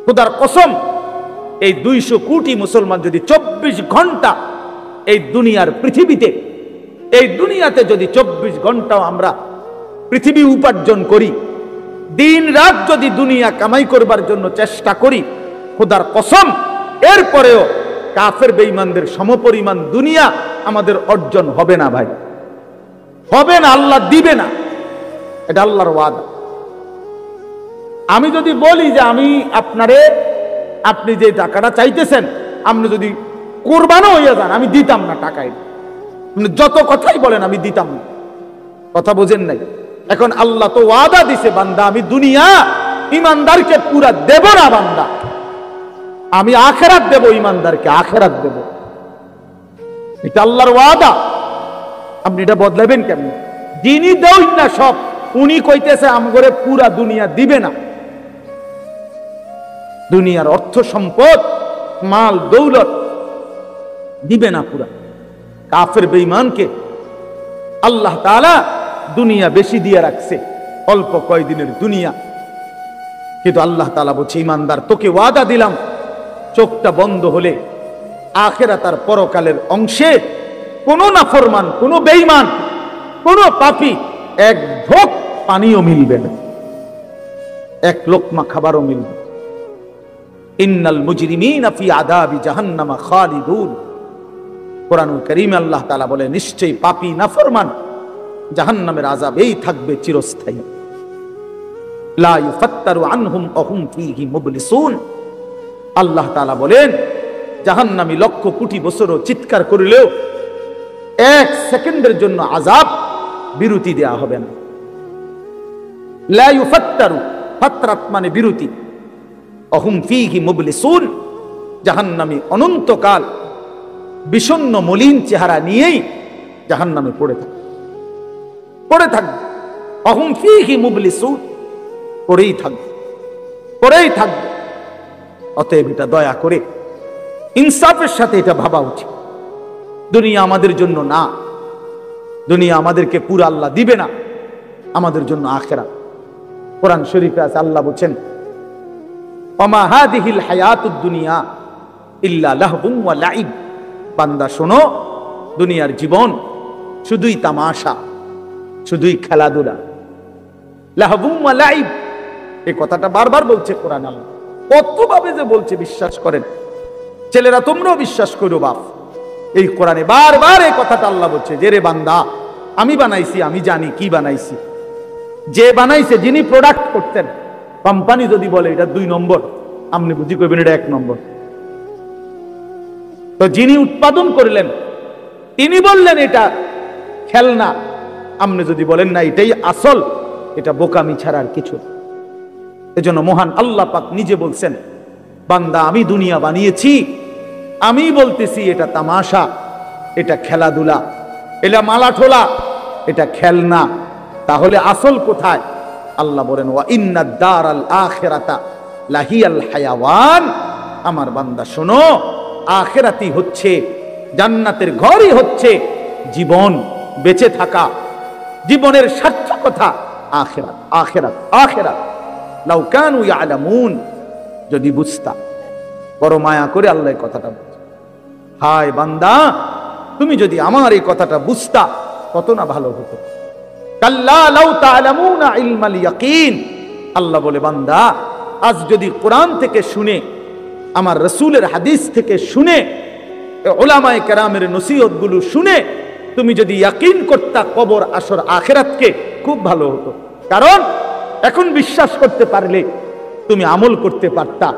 খোদার কসম, এই 200 কোটি মুসলমান যদি 24 ঘন্টা এই দুনিয়ার পৃথিবীতে, এই দুনিয়াতে যদি 24 ঘন্টাও আমরা পৃথিবী উপার্জন করি, দিন রাত যদি দুনিয়া কামাই করবার জন্য চেষ্টা করি, খোদার কসম এরপরেও কাফের বেঈমানদের সমপরিমাণ দুনিয়া আমাদের অর্জন হবে না ভাই, হবে না, আল্লাহ দিবে না, এটা আল্লাহর ওয়াদা। আমি যদি বলি যে আমি আপনারে, আপনি যে টাকাটা চাইতেছেন, আপনি যদি কুরবানও হইয়া যান, আমি দিতাম না টাকায়, আপনি যত কথাই বলেন আমি দিতাম না, কথা বোঝেন নাই। এখন আল্লাহ তো ওয়াদা দিছে, বান্দা আমি দুনিয়া ইমানদারকে পুরা দেব না, বান্দা আমি আখেরাত দেব, ইমানদারকে আখেরাত দেব, এটা আল্লাহর ওয়াদা। আপনি এটা বদলাবেন কেমন? যিনি দেন না সব, উনি কইতেছে আমগরে পুরা দুনিয়া দিবে না, দুনিয়ার অর্থ সম্পদ মাল দৌলত দিবে না পুরা। কাফের বেঈমানকে আল্লাহ তাআলা দুনিয়া বেশি দিয়ে রাখছে, অল্প কয়দিনের দুনিয়া, কিন্তু আল্লাহ তাআলা বলছে ইমানদার তোকে ওয়াদা দিলাম, চোখটা বন্ধ হলে আখিরাত আর পরকালের অংশে কোন নাফরমান, কোন বেঈমান, কোন পাপী এক ঢোক পানিও মিলবে না, এক লোকমা খাবারও মিলবে। ইন্নাল মুজরিমিনা ফি আযাবি জাহান্নামা খালিদুন, কোরআনুল কারীমে আল্লাহ তাআলা বলে নিশ্চয়ই পাপী নাফরমান জাহান্নামের আযাবেই থাকবে চিরস্থায়ী। লা ইউফাত্তারু আনহুম ওয়া হুম ফীহি মুবলিসুন, আল্লাহ তাআলা বলেন জাহান্নামী লক্ষ কোটি বছরও চিৎকার করলেও 1 সেকেন্ডের জন্য আযাব বিরতি দেয়া হবে না। লা ইউফাত্তারু, ফাতরাত মানে বিরতি, অহুম ফীহি মুবলিসুন, জাহান্নামী অনন্তকাল বিষণ্ণ মলিন চেহারা নিয়েই জাহান্নামে পড়ে থাকবে, অহুম ফীহি মুবলিসুন, পড়েই থাকবে। অতএব এটা দয়া করে ইনসাফের সাথে এটা ভাবা উচিত, দুনিয়া আমাদের জন্য না, দুনিয়া আমাদেরকে পুরো আল্লাহ দিবে না, আমাদের জন্য আখিরাত। কোরআন শরীফে আছে, আল্লাহ বলেন ওমা হাদিহিল হায়াতুদ দুনিয়া ইল্লা লাহবুন ওয়া লাইব, বান্দা শোনো দুনিয়ার জীবন শুধুই তামাশা, শুধুই খেলাধুলা। লাহবুন ওয়া লাইব, এই কথাটা বারবার বলছে কোরআন, আল্লাহ কতভাবে যে বলছে বিশ্বাস করেন, ছেলেরা তোমরাও বিশ্বাস করো বাপ, এই কোরআনে বারবার এই কথাটা আল্লাহ বলছে যে রে বান্দা আমি বানাইছি, আমি জানি কি বানাইছি, যে বানাইছে যিনি প্রোডাক্ট করতেন, কোম্পানি যদি বলে এটা 2 নম্বর, আপনি বুঝি কইবেন এটা 1 নম্বর। তো যিনি উৎপাদন করলেন তিনি বললেন এটা খেলনা, আপনি যদি বলেন না এটাই আসল, এটা বোকামি ছাড়া আর কিছু। এজন্য মহান আল্লাহ পাক নিজে বলছেন, বান্দা আমি দুনিয়া বানিয়েছি, আমি বলতেছি এটা তামাশা, এটা খেলাধুলা, এটা মালাঠোলা, এটা খেলনা, তাহলে আসল কোথায়? আল্লাহ বলেন ওয়া ইন্নাদ দারাল আখিরাতা লাহিয়াল হায়াওয়ান। আমার বান্দা শোনো, আখিরাতই হচ্ছে, জান্নাতের ঘরই হচ্ছে জীবন, বেঁচে থাকা, জীবনের সার্থকতা আখিরাত, আখিরাত, আখিরাত। লাউ কানু ইয়ালামুন, যদি বুঝতা। বড় মায়া করে আল্লাহ এই কথাটা বলছে, হায় বান্দা তুমি যদি আমার এই কথাটা বুঝতা কত না ভালো হতো। কাল্লা লাউ তা'লামুনা ইলমাল ইয়াকিন, আল্লাহ বলে বান্দা আজ যদি কোরআন থেকে শুনে, আমার রাসূলের হাদিস থেকে শুনে, উলামায়ে কেরামের নসিহত গুলো শুনে তুমি যদি ইয়াকিন করতা কবর, আসর, আখিরাতকে, খুব ভালো হতো। কারণ এখন বিশ্বাস করতে পারলে তুমি আমল করতে পারতা,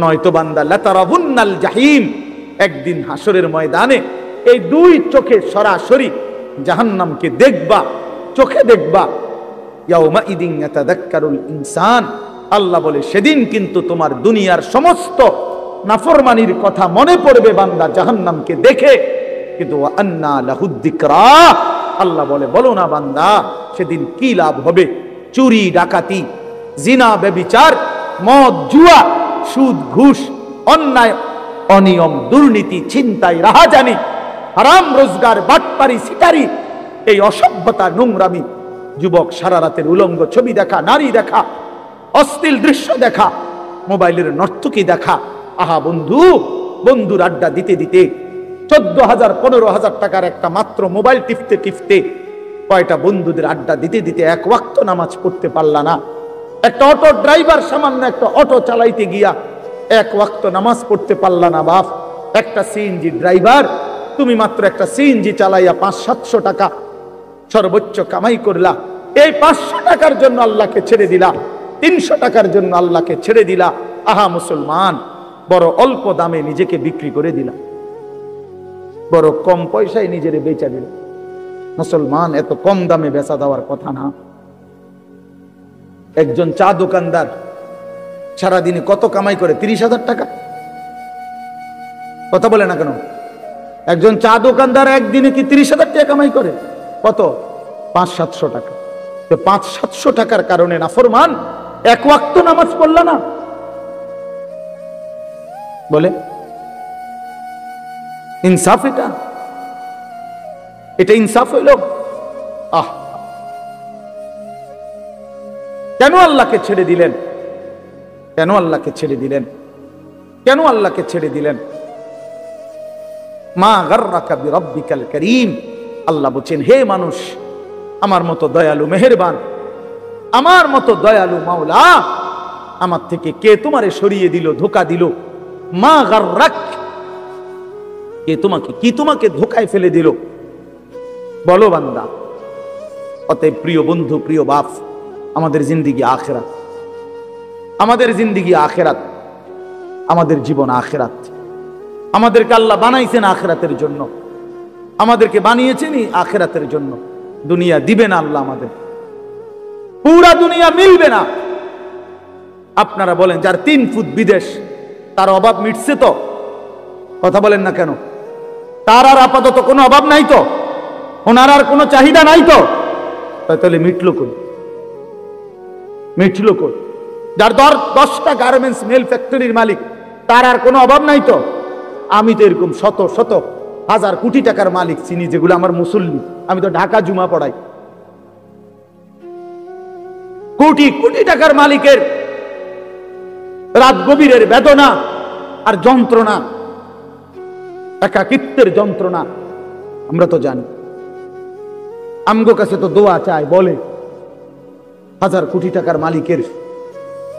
নয়তো বান্দা লাতারাবুন্নাল জাহিম, একদিন হাসরের ময়দানে এই দুই চোখে সরাসরি জাহান্নামকে দেখবা, চোখে দেখবা। ইয়াউমা ইদিন ইয়াতাযাক্কারুল ইনসান, আল্লাহ বলে সেদিন কিন্তু তোমার দুনিয়ার সমস্ত নাফরমানির কথা মনে পড়বে বান্দা জাহান্নামকে দেখে, কিন্তু ওয়া আন্না লাহুদ যিকরা, আল্লাহ বলে বলো না বান্দা সেদিন কি লাভ হবে? চুরি ডাকাতি, জিনা ব্যভিচার, মদ জুয়া, সুদ ঘুষ, অন্যায় অনিয়ম, দুর্নীতি, ছিনতাই, রাহাজানি, হারাম রোজগার, বাটপারি, সিটারি, এই অসভ্যতা, নোংরামি, যুবক সারা রাতের উলঙ্গ ছবি দেখা, নারী দেখা, অশ্লীল দৃশ্য দেখা, মোবাইলের নর্তকী দেখা। আহা বন্ধু, বন্ধুর আড্ডা দিতে দিতে 14,000 15,000 টাকার একটা মাত্র মোবাইল টিপতে টিপতে কয়টা বন্ধুদের আড্ডা দিতে দিতে এক ওয়াক্ত নামাজ পড়তে পারলা না। একটা অটো ড্রাইভার সামান্য একটা অটো চালাইতে গিয়া এক ওয়াক্ত নামাজ পড়তে পারলা না বাপ। একটা সিএনজি ড্রাইভার, তুমি মাত্র একটা সিএনজি চালাইয়া 500-700 টাকা সর্বোচ্চ কামাই করলা। এই 500 টাকার জন্য আল্লাহকে ছেড়ে দিলা, 300 টাকার জন্য আল্লাহকে ছেড়ে দিলা। আহা মুসলমান, বড় অল্প দামে নিজেকে বিক্রি করে দিলা, বড় কম পয়সায় নিজের বেচা দিলা। মুসলমান, এত কম দামে বেচা দেওয়ার কথা না। একজন চা দোকানদার সারাদিনে কত কামাই করে? 30,000 টাকা। কথা বলে না কেন? একজন চা দোকানদার একদিনে কি 30,000 টাকা কামাই করে? কত? 500-700 টাকা। তো 500-700 টাকার কারণে নাফরমান এক ওয়াক্ত নামাজ পড়ল না, বলে ইনসাফ? এটা ইনসাফ হইল? আহ, কেন আল্লাহকে ছেড়ে দিলেন? কেন আল্লাহকে ছেড়ে দিলেন? কেন আল্লাহকে ছেড়ে দিলেন? মা গাররাকা বিরাব্বিকাল কারীম, আল্লাহ বলেন হে মানুষ, আমার মতো দয়ালু মেহেরবান, আমার মতো দয়ালু মাওলা, আমার থেকে কে তোমারে সরিয়ে দিল, ধোঁকা দিল? মা গাররাক, কে তোমাকে, কি তোমাকে ধোঁকায় ফেলে দিল? বলো বান্দা। অতএব প্রিয় বন্ধু, প্রিয় বাপ, আমাদের জিন্দেগি আখিরাত, আমাদের জিন্দেগি আখিরাত, আমাদের জীবন আখিরাত। আমাদেরকে আল্লাহ বানাইছেন আখিরাতের জন্য, আমাদেরকে বানিয়েছেনই আখিরাতের জন্য। দুনিয়া দিবে না আল্লাহ আমাদের, পুরা দুনিয়া মিলবে না। আপনারা বলেন যার 3 ফুট বিদেশ, তার অভাব মিটছে তো? কথা বলেন না কেন? তার আর আপাতত কোনো অভাব নাই তো? ওনার আর কোনো চাহিদা নাই তো? তাহলে মিটলো কই? মিটলো কই? যার 10টা গার্মেন্টস মেল ফ্যাক্টরির মালিক, তার আর কোনো অভাব নাই তো? আমি তো এরকম শত শত হাজার কোটি টাকার মালিক চিনি, যেগুলো আমার মুসল্লি। আমি তো ঢাকা জুমা পড়াই। কোটি কোটি টাকার মালিকের রাত গভীরের বেদনা আর যন্ত্রণা, একাকিত্বের যন্ত্রণা আমরা তো জানি। আমগো কাছে তো দোয়া চায়, বলে হাজার কোটি টাকার মালিকের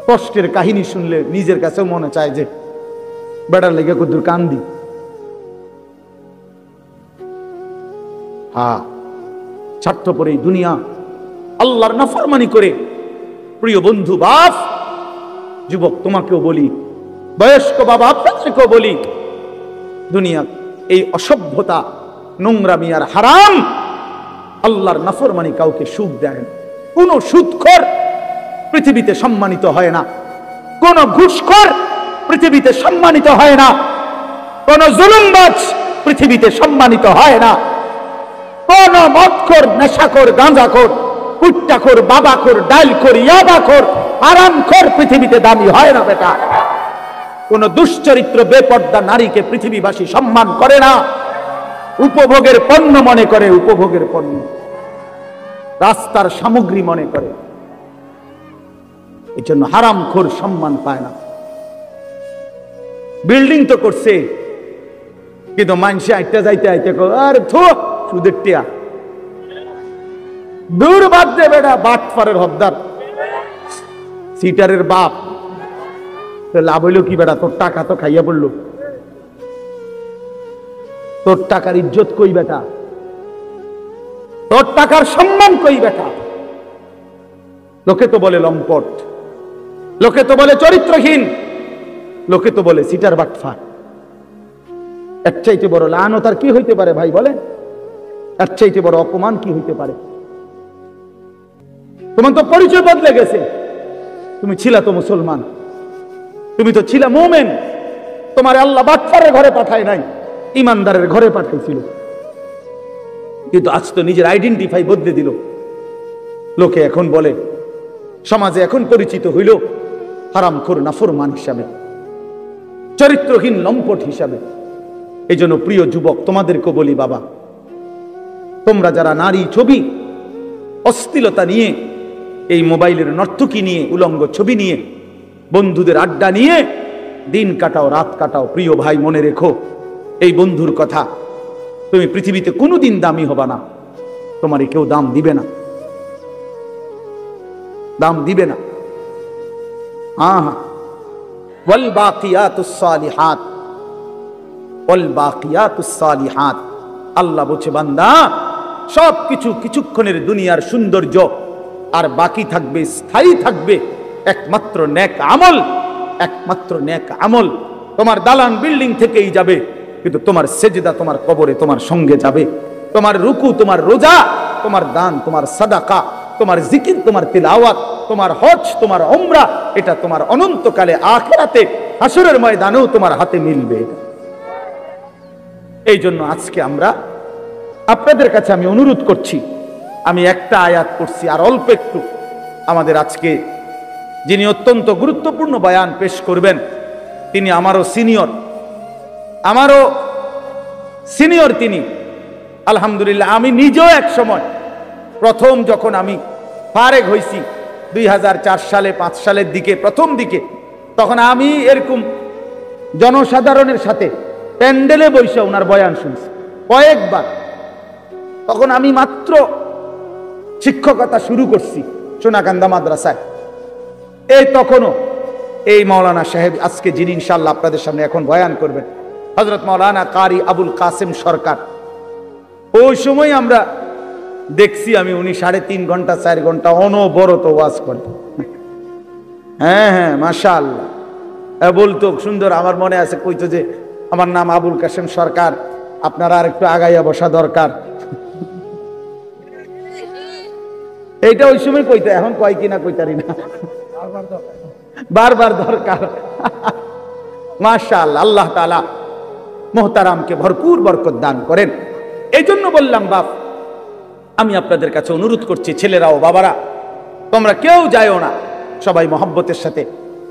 কষ্টের কাহিনী শুনলে নিজের কাছেও মনে চায় যে বেড়ার লেগে কদ্দুর কান্দি। হ্যাঁ, স্বার্থপর এই দুনিয়া আল্লাহর নাফরমানি করে। প্রিয় বন্ধু, বাপ, যুবক তোমাকেও বলি, বয়স্ক বাবা আপনাদেরকেও বলি, দুনিয়া এই অসভ্যতা, নোংরামি আর হারাম, আল্লাহর নাফরমানি কাউকে সুখ দেয় না। কোন সুদখোর পৃথিবীতে সম্মানিত হয় না, কোন ঘুষখোর পৃথিবীতে সম্মানিত হয় না, কোন জুলুমবাজ পৃথিবীতে সম্মানিত হয় না, কোন মদখোর, নেশাখোর, গাঁজাখোর, কুট্টাখোর, বাবাখোর, ডাইলখোর, ইয়াবাখোর, হারামখোর পৃথিবীতে দামি হয় না বেটা। কোন দুশ্চরিত্র বেপর্দা নারীকে পৃথিবীবাসী সম্মান করে না, উপভোগের পণ্য মনে করে, উপভোগের পণ্য, রাস্তার সামগ্রী মনে করে। এই জন্য হারামখোর সম্মান পায় না। বিল্ডিং তো করছে, কিন্তু মানুষে আইটা যাইতে আইতে আর থো সুদের টিয়া, দূর বাদ দে বেটা, বাটপারের হদ্দার, সিটারের বাপ। লাভ হইল কি বেটা? তোর টাকা তো খাইয়া পড়লো, তোর টাকার ইজ্জত কই বেটা? তোর টাকার সম্মান কই বেটা? লোকে তো বলে লম্পট, লোকে তো বলে চরিত্রহীন, লোকে তো বলে সিটার বাটফার। এর চাইতে বড় লানত আর কি হইতে পারে ভাই বলেন? এর চাইতে বড় অপমান কি হইতে পারে? তোমার তো পরিচয় বদলে গেছে। তুমি ছিলা তো মুসলমান, তুমি তো ছিলা মুমিন। তোমার আল্লাহ বাটফারের ঘরে পাঠায় নাই, ইমানদারের ঘরে পাঠাইছিল। কিন্তু আজ তো নিজের আইডেন্টিফাই বদলে দিল। লোকে এখন বলে, সমাজে এখন পরিচিত হইল হারামখোর, নাফরমান হিসাবে, চরিত্রহীন, লম্পট হিসাবে। এই জন্য প্রিয় যুবক, তোমাদেরকে বলি বাবা, তোমরা যারা নারী ছবি, অশ্লীলতা নিয়ে, এই মোবাইলের নর্তকী নিয়ে, উলঙ্গ ছবি নিয়ে, বন্ধুদের আড্ডা নিয়ে দিন কাটাও, রাত কাটাও, প্রিয় ভাই মনে রেখো এই বন্ধুর কথা, তুমি পৃথিবীতে কোনোদিন দামি হবা না। তোমারই কেউ দাম দিবে না, দাম দিবে না। হ্যাঁ হ্যাঁ, ওয়াল বাকিয়াতুস সালিহাত, ওয়াল বাকিয়াতুস সালিহাত। আল্লাহ বলছে, বান্দা সবকিছু কিছুক্ষণের দুনিয়ার সৌন্দর্য, আর বাকি থাকবে, স্থায়ী থাকবে একমাত্র নেক আমল, একমাত্র নেক আমল। তোমার দালান বিল্ডিং থেকেই যাবে, কিন্তু তোমার সেজদা তোমার কবরে তোমার সঙ্গে যাবে। তোমার রুকু, তোমার রোজা, তোমার দান, তোমার সাদাকা, তোমার জিকির, তোমার তিলাওয়াত, তোমার হজ, তোমার উমরা, এটা তোমার অনন্তকালে আখিরাতে হাসরের ময়দানেও তোমার হাতে মিলবে। এই জন্য আজকে আমরা আপনাদের কাছে আমি অনুরোধ করছি, আমি একটা আয়াত করছি আর অল্প একটু। আমাদের আজকে যিনি অত্যন্ত গুরুত্বপূর্ণ বয়ান পেশ করবেন, তিনি আমারও সিনিয়র তিনি। আলহামদুলিল্লাহ, আমি নিজেও এক সময় প্রথম যখন আমি ফারেগ হয়েছি 2004 সালে, 5 সালের দিকে, প্রথম দিকে, তখন আমি এরকম জনসাধারণের সাথে প্যান্ডেলে বসে ওনার বয়ান শুনছি কয়েকবার। তখন আমি মাত্র শিক্ষকতা শুরু করছি সোনাকান্দা মাদ্রাসায়। এই তখনও এই মাওলানা সাহেব, আজকে যিনি ইনশাআল্লাহ আপনাদের সামনে এখন বয়ান করবেন, হযরত মাওলানা কারি আবুল কাসেম সরকার, ওই সময় আমরা দেখছি আমি উনি 3.5 ঘন্টা 4 ঘন্টা অনবরত ওয়াজ করেন। হ্যাঁ হ্যাঁ, মাশাআল্লাহ বলতো সুন্দর। আমার মনে আছে, কইতো যে আমার নাম আবুল কাসেম সরকার, আপনারা আর একটু আগাইয়া বসা দরকার। এইটা ওই সময় কইতো, এখন কয় কিনা কইতারি না, বারবার দরকার। মাশাআল্লাহ, আল্লাহ তাআলা মুহতারামকে ভরপুর বরকত দান করেন। এই জন্য বললাম বাপ, আমি আপনাদের কাছে অনুরোধ করছি, ছেলেরাও বাবারা, তোমরা কেউ যায়ও না, সবাই মহব্বতের সাথে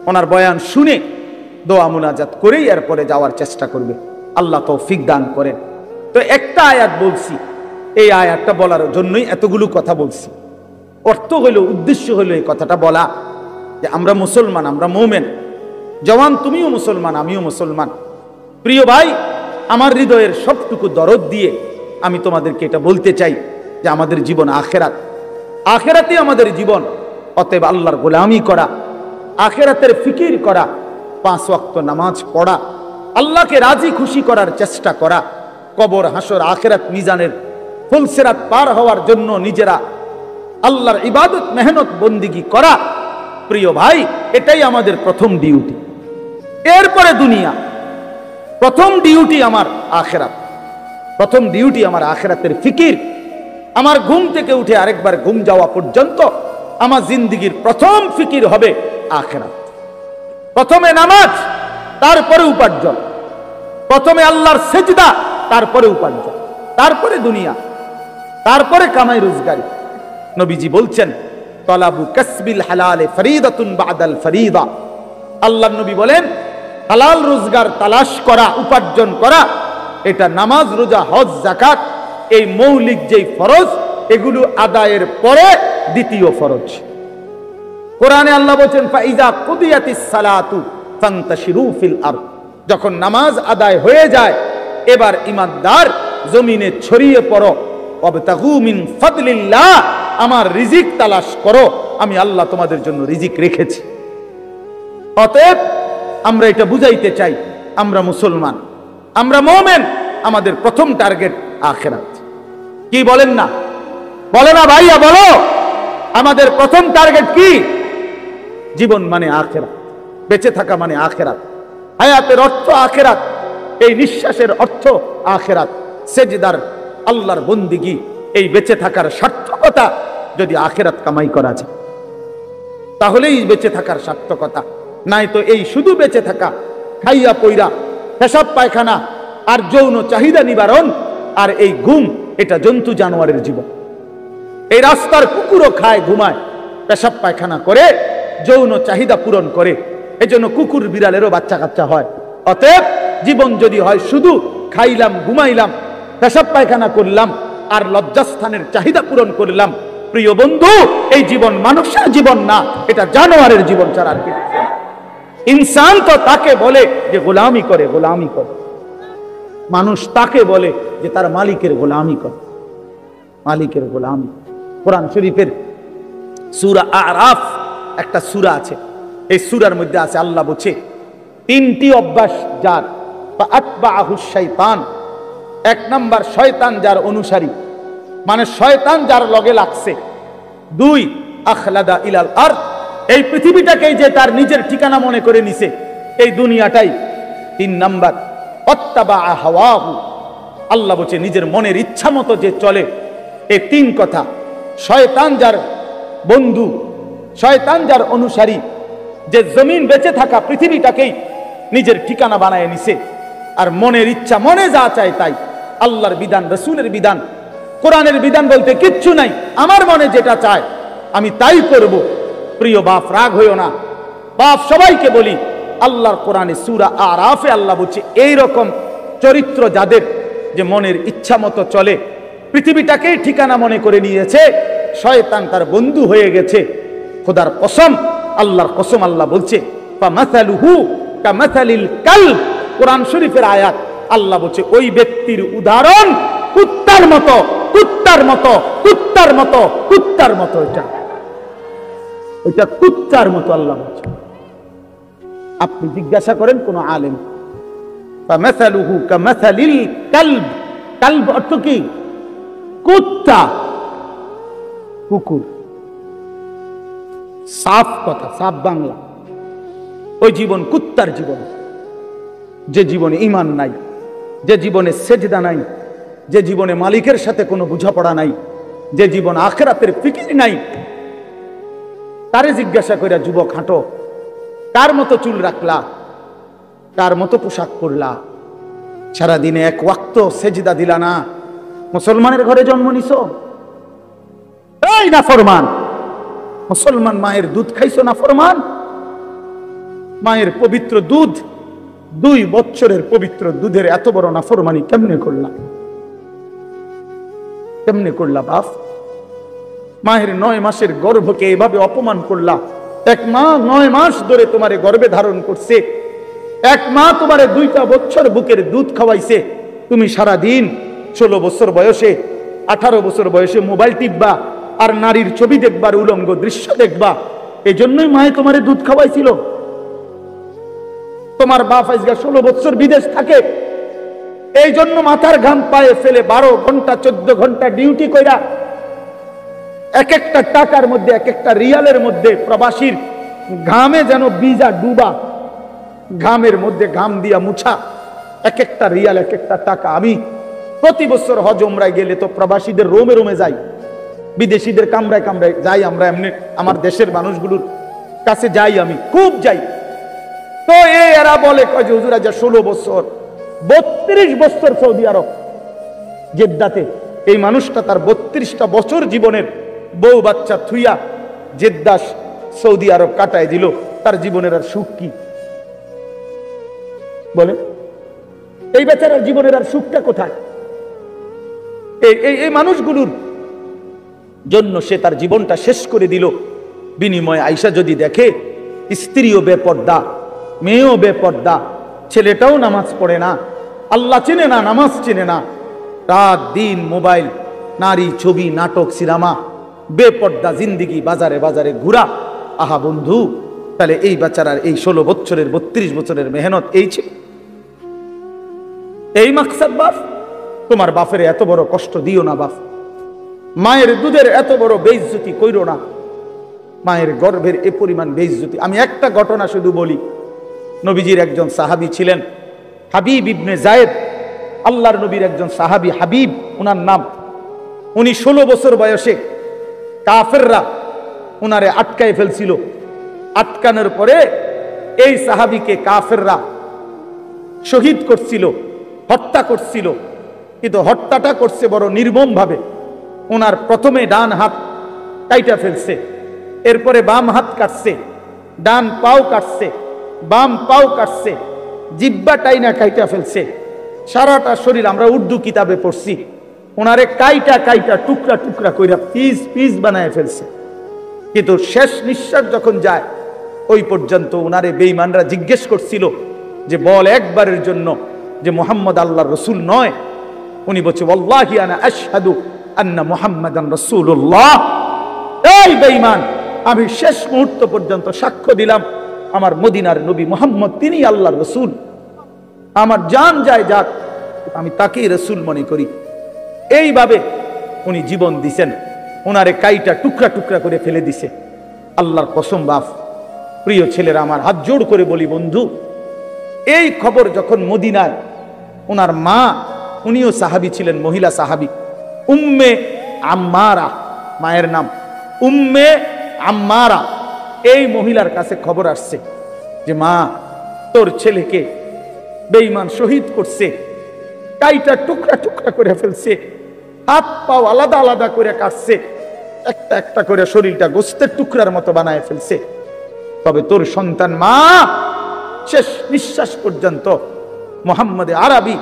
ওনার বয়ান শুনে দোয়া মুনাজাত করেই এরপরে যাওয়ার চেষ্টা করবে। আল্লাহ তৌফিক দান করেন। তো একটা আয়াত বলছি, এই আয়াতটা বলার জন্যই এতগুলো কথা বলছি। অর্থ হলো, উদ্দেশ্য হলো এই কথাটা বলা যে আমরা মুসলমান, আমরা মুমিন। জওয়ান, তুমিও মুসলমান, আমিও মুসলমান। প্রিয় ভাই, আমার হৃদয়ের সবটুকু দরদ দিয়ে আমি তোমাদেরকে এটা বলতে চাই যে আমাদের জীবন আখেরাত, আখেরাতে আমাদের জীবন। অতএব আল্লাহর গোলামি করা, আখেরাতের ফিকির করা, 5 ওয়াক্ত নামাজ পড়া, আল্লাহকে রাজি খুশি করার চেষ্টা করা, কবর, হাসর, আখেরাত, মিজানের ফুলসিরাত পার হওয়ার জন্য নিজেরা আল্লাহর ইবাদত, মেহনত, বন্দিগি করা। প্রিয় ভাই, এটাই আমাদের প্রথম ডিউটি। এরপরে দুনিয়া, প্রথম ডিউটি আমার আখিরাত, প্রথম ডিউটি আমার আখিরাতের ফিকির। আমার ঘুম থেকে উঠে আরেকবার ঘুম যাওয়া পর্যন্ত আমার জিন্দেগির প্রথম ফিকির হবে আখিরাত। প্রথমে নামাজ, তারপরে উপার্জন, প্রথমে আল্লাহর সেজদা, তারপরে উপার্জন, তারপরে দুনিয়া, তারপরে কামাই রোজগারি। নবীজি বলছেন তলাবু কাসবিল হালালে ফরিদাতুন বাদাল ফরিদা। আল্লাহর নবী বলেন হালাল রোজগার তালাশ করা, উপার্জন করা, এটা নামাজ, রোজা, হজ, যাকাত, এই মৌলিক যেই ফরজ, এগুলো আদায়ের পরে দ্বিতীয় ফরজ। কোরআনে আল্লাহ বলেন ফাইজা কুদিয়াতিস সালাতু ফান্তাশিরু ফিল আরদ। যখন নামাজ আদায় হয়ে যায়, এবার ইমানদার জমিনে ছড়িয়ে পড়ো, ওয়াবতাগু মিন ফাদলিল্লাহ, আমার রিজিক তালাশ করো, আমি আল্লাহ তোমাদের জন্য রিজিক রেখেছি। অতএব আমরা এটা বুঝাইতে চাই, আমরা মুসলমান, আমরা মুমিন, আমাদের প্রথম টার্গেট আখিরাত। কি বলেন না? বলে না ভাইয়া, বলো আমাদের প্রথম টার্গেট কি? জীবন মানে আখিরাত, বেঁচে থাকা মানে আখিরাত, হায়াতের অর্থ আখিরাত, এই নিঃশ্বাসের অর্থ আখিরাত, সেজদার আল্লাহর বন্দিগি, এই বেঁচে থাকার সার্থকতা যদি আখিরাত কামাই করা যায় তাহলেই বেঁচে থাকার সার্থকতা। নাই তো এই শুধু বেঁচে থাকা, খাইয়া পইরা, পেশাব পায়খানা আর যৌন চাহিদা নিবারণ আর এই ঘুম, এটা জন্তু জানোয়ারের জীবন। এই রাস্তার কুকুরও খায়, ঘুমায়, পেশাব পায়খানা করে, যৌন চাহিদা পূরণ করে, এজন্য কুকুর বিড়ালেরও বাচ্চা কাচ্চা হয়। অতএব জীবন যদি হয় শুধু খাইলাম, ঘুমাইলাম, পেশাব পায়খানা করলাম আর লজ্জাস্থানের চাহিদা পূরণ করলাম, প্রিয় বন্ধু, এই জীবন মানুষের জীবন না, এটা জানোয়ারের জীবন ছাড়া আর কিছু না। ইনসান তো তাকে বলে যে গোলামি করে, গোলামি করে। মানুষ তাকে বলে যে তার মালিকের গোলামি করে, মালিকের গোলামি। কোরআন শরীফের সূরা আরাফ একটা সূরা আছে, এই সূরার মধ্যে আছে আল্লাহ বলছে তিনটি অভ্যাস যার, ফাআতবাহু শাইতান, এক নাম্বার শয়তান যার অনুসারী, মানে শয়তান যার লগে লাগছে। দুই, আখলাদা ইলাল আরদ, এই পৃথিবীটাকেই যে তার নিজের ঠিকানা মনে করে নিছে, এই দুনিয়াটাই। তিন নাম্বার, অত্তাবা হাওয়াহু, আল্লাহ বলছে নিজের মনের ইচ্ছা মতো যে চলে। এই তিন কথা, শয়তান যার বন্ধু, শয়তান যার অনুসারী, যে জমিন বেঁচে থাকা পৃথিবীটাকেই নিজের ঠিকানা বানায় নিছে, আর মনের ইচ্ছা, মনে যা চায় তাই। আল্লাহর বিধান, রাসূলের বিধান, কোরআনের বিধান বলতে কিচ্ছু নাই, আমার মনে যেটা চায় আমি তাই করব। প্রিয় বাপ, রাগ হইও না, বাপ সবাইকে বলি, আল্লাহর কোরআনে সূরা আরাফে আল্লাহ বলছে এইরকম চরিত্র যাদের, যে মনের ইচ্ছা মতো চলে, পৃথিবীটাকেই ঠিকানা মনে করে নিয়েছে, শয়তান তার বন্ধু হয়ে গেছে। খোদার কসম, আল্লাহর কসম, আল্লাহ বলছে ফামাসালুহু কামাসালিল কালব, কোরআন শরীফের আয়াত। আল্লাহ বলছে ওই ব্যক্তির উদাহরণ কুত্তার মতো, কুত্তার মতো, কুত্তার মতো, কুত্তার মতো। ওইটা কুত্তার মতো আল্লাহ বলছে। আপনি জিজ্ঞাসা করেন কোন আলেম, ফামাসালুহু কামাসালিল কালব, কালব অর্থ কি? কুত্তা, কুকুর, সাফ কথা, সাফ বাংলা। ওই জীবন কুত্তার জীবন, যে জীবনে ঈমান নাই, যে জীবনে সেজদা নাই, যে জীবনে মালিকের সাথে কোনো বোঝাপড়া নাই, যে জীবন আখিরাতের ফিকির নাই। তারে জিজ্ঞাসা কইরা, যুবক হাঁটো, কার মতো চুল রাখলা, কার মতো পোশাক পরলা, সারাদিনে এক ওয়াক্ত সেজদা দিলা না, মুসলমানের ঘরে জন্ম নিছো? এই নাফরমান, মুসলমান মায়ের দুধ খাইছো নাফরমান? মায়ের পবিত্র দুধ, 2 বছরের পবিত্র দুধের এত বড় নাফরমানি কেমনে করলা? কেমনে করলা বাপ? মায়ের 9 মাসের গর্ভকে এভাবে অপমান করলা। এক মা 9 মাস ধরে তোমারে গর্ভে ধারণ করছে, এক মা তোমারে 2টা বছর বুকের দুধ খাওয়াইছে। তুমি সারা দিন 16 বছর বয়সে, 18 বছর বয়সে মোবাইল টিপবা আর নারীর ছবি দেখবার, উলঙ্গ দৃশ্য দেখবা। এই জন্যই মায়ে তোমারে দুধ খাওয়াইছিল। তোমার বাপ আজকে 16 বছর বিদেশ থাকে, এই জন্য মাথার ঘাম পায়ে ফেলে 12 ঘন্টা 14 ঘন্টা ডিউটি কইরা এক একটা টাকার মধ্যে, এক একটা রিয়ালের মধ্যে প্রবাসীর ঘামে যেন বিজা ডুবা, ঘামের মধ্যে ঘাম দিয়া মুছা, এক একটা রিয়াল, এক একটা টাকা। আমি প্রতি বছর হজ উমরায় গেলে তো প্রবাসীদের রোমে রোমে যাই, বিদেশিদের কামরায় কামরায় যাই, আমরা এমনি আমার দেশের মানুষগুলোর কাছে যাই, আমি খুব যাই। তো এরা বলে কয় যে হুজুর আজ 16 বছর 32 বছর সৌদি আরব জেদ্দাতে, এই মানুষটা তার 32টা বছর জীবনের বউ বাচ্চা থুইয়া জেদ্দা সৌদি আরব কাটায় দিল, তার জীবনের আর সুখ কি বলে? এই বেচারার জীবনের আর সুখটা কোথায়? এই মানুষগুলোর জন্য সে তার জীবনটা শেষ করে দিল। বিনিময়ে আইসা যদি দেখে স্ত্রীও বেপর্দা, মেয়েও বেপর্দা, ছেলেটাও নামাজ পড়ে না, আল্লাহ চেনে না, নামাজ চেনে না, রাত দিন মোবাইল, নারী, ছবি, নাটক, সিনেমা, বেপর্দা জিন্দিগি, বাজারে বাজারে ঘুরা। আহা বন্ধু, তাহলে এই বেচারার এই 16 বছরের 32 বছরের মেহনত এই ছিল, এই মাকসাদ। বাপ, তোমার বাপের এত বড় কষ্ট দিও না বাপ, মায়ের দুধের এত বড় বেইজ্জতি কইরো না, মায়ের গর্ভের এ পরিমাণ বেইজ্জতি। আমি একটা ঘটনা শুধু বলি। নবীজির একজন সাহাবী ছিলেন হাবিব ইবনে জায়েদ, আল্লাহর নবীর একজন সাহাবী হাবিব উনার নাম। উনি 16 বছর বয়সে কাফেররা উনারে আটকায় ফেলছিল। আটকানোর পরে এই সাহাবীকে কাফেররা শহীদ করছিল, হত্যা করছিল। কিন্তু হত্যাটা করছে বড় নির্মম ভাবে। ওনার প্রথমে ডান হাত কাইটা ফেলছে, এরপরে বাম হাত কাটছে, ডান পাও কাটছে, বাম পাও কাটছে, জিব্বা টাইনা কাইটা ফেলছে, সারাটা শরীর। আমরা উর্দু কিতাবে পড়ছি, ওনারে কাইটা কাইটা টুকরা টুকরা কইরা পিস পিস বানায় ফেলছে। কিন্তু শেষ নিঃশ্বাস যখন যায়, ওই পর্যন্ত ওনারে বেঈমানরা জিজ্ঞেস করছিল যে বল একবারের জন্য যে মুহাম্মদ আল্লাহর রাসূল নয়। উনি বলছে ওয়াল্লাহি আনা আশহাদু আন্না মুহাম্মাদান রাসূলুল্লাহ। এই বেঈমান, আমি শেষ মুহূর্ত পর্যন্ত সাক্ষ্য দিলাম আমার মদিনার নবী মুহাম্মদ তিনি আল্লাহর রাসূল। আমার জান যায় যাক, আমি তাকেই রাসূল মনে করি। এইভাবে উনি জীবন দিছেন, ওনারে কাইটা টুকরা টুকরা করে ফেলে দিছে। আল্লাহর কসম বাপ, প্রিয় ছেলেরা, আমার হাত জোড় করে বলি বন্ধু, এই খবর যখন মদিনায় ওনার মা, উনিও সাহাবী ছিলেন, মহিলা সাহাবী, উম্মে আম্মারা মায়ের নাম, উম্মে আম্মারা, এই মহিলার কাছে খবর আসছে যে মা, তোর ছেলেকে বেঈমান শহীদ করছে, কাইটা টুকরা টুকরা করে ফেলছে, হাত পাও আলাদা আলাদা করে কাটছে, একটা একটা করে শরীরটা গোস্তের টুকরার মতো বানায় ফেলছে। তবে তোর সন্তান মা শেষ নিঃশ্বাস পর্যন্ত মুহাম্মদে আরবি,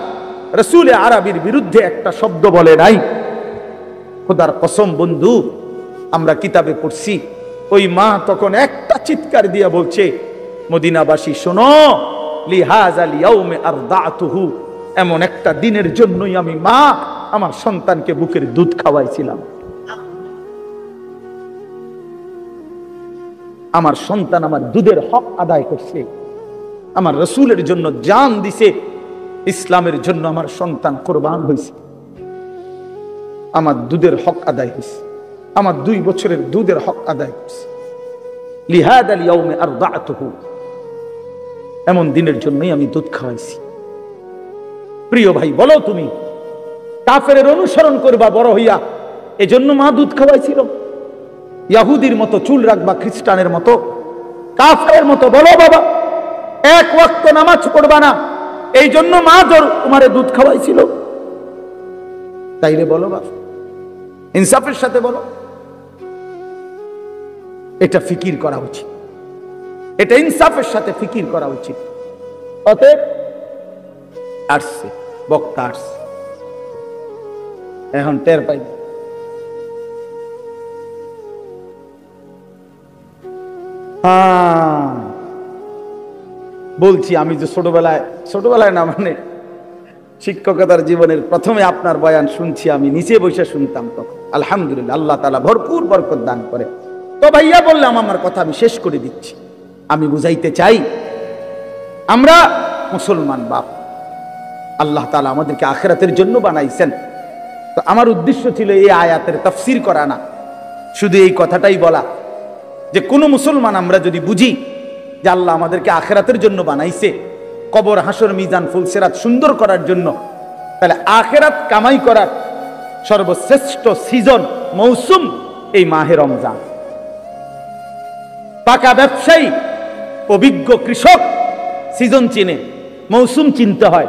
রাসূলে আরবির বিরুদ্ধে একটা শব্দ বলে নাই। খোদার কসম বন্ধু, আমরা কিতাবে পড়ছি, ওই মা তখন একটা চিৎকার দিয়া বলছে, মদিনাবাসী শোনো, লিহাযাল ইয়াউমে আরদাতুহু, এমন একটা দিনের জন্যই আমি মা আমার সন্তানকে বুকের দুধ খাওয়াইছিলাম। আমার সন্তান আমার দুধের হক আদায় করছে, আমার রাসূলের জন্য জান দিছে, ইসলামের জন্য আমার সন্তান কুরবান হয়েছে, আমার দুধের হক আদায় হয়েছে, আমার 2 বছরের দুধের হক আদায় করছে। লিহাযাল ইয়াউমে আরদাতুহু, এমন দিনের জন্যই আমি দুধ খাওয়াইছি। প্রিয় ভাই, বলো তুমি কাফেরের অনুসরণ করবা বড় হইয়া, এজন্য মা দুধ খাওয়াইছিল? ইহুদির মতো চুল রাখবা, খ্রিস্টানের মতো, কাফেরের মতো? বলো বাবা, এক ওয়াক্ত নামাজ পড়বা না, এই জন্য মা তোমারে দুধ খাওয়াইছিল? তাইলে বলো বাবা, ইনসাফের সাথে বলো। এটা ফিকির করা উচিত, এটা ইনসাফের সাথে ফিকির করা উচিত। অতএব আসছে বক্তা, আসছে, এখন টের পাই। বলছি আমি যে ছোটবেলায় না, মানে শিক্ষকতার জীবনের প্রথমে আপনার বয়ান শুনছি, আমি নিচে বসে শুনতাম তখন। আলহামদুলিল্লাহ, আল্লাহ তাআলা ভরপুর বরকত দান করে। তো ভাইয়া বললাম, আমার কথা আমি শেষ করে দিচ্ছি। আমি বুঝাইতে চাই, আমরা মুসলমান বাপ, আল্লাহ তাআলা আমাদেরকে আখিরাতের জন্য বানাইছেন। তো আমার উদ্দেশ্য ছিল এই আয়াতের তাফসীর করা না, শুধু এই কথাটাই বলা যে কোন মুসলমান আমরা যদি বুঝি যে আল্লাহ আমাদেরকে আখিরাতের জন্য বানাইছে, কবর হাসর মিজান ফুলসিরাত সুন্দর করার জন্য, তাহলে আখিরাত কামাই করার সর্বশ্রেষ্ঠ সিজন মৌসুম এই মাহে রমজান। পাকা ব্যবসায়ী অভিজ্ঞ কৃষক সিজন চিনে, মৌসুম চিনতে হয়।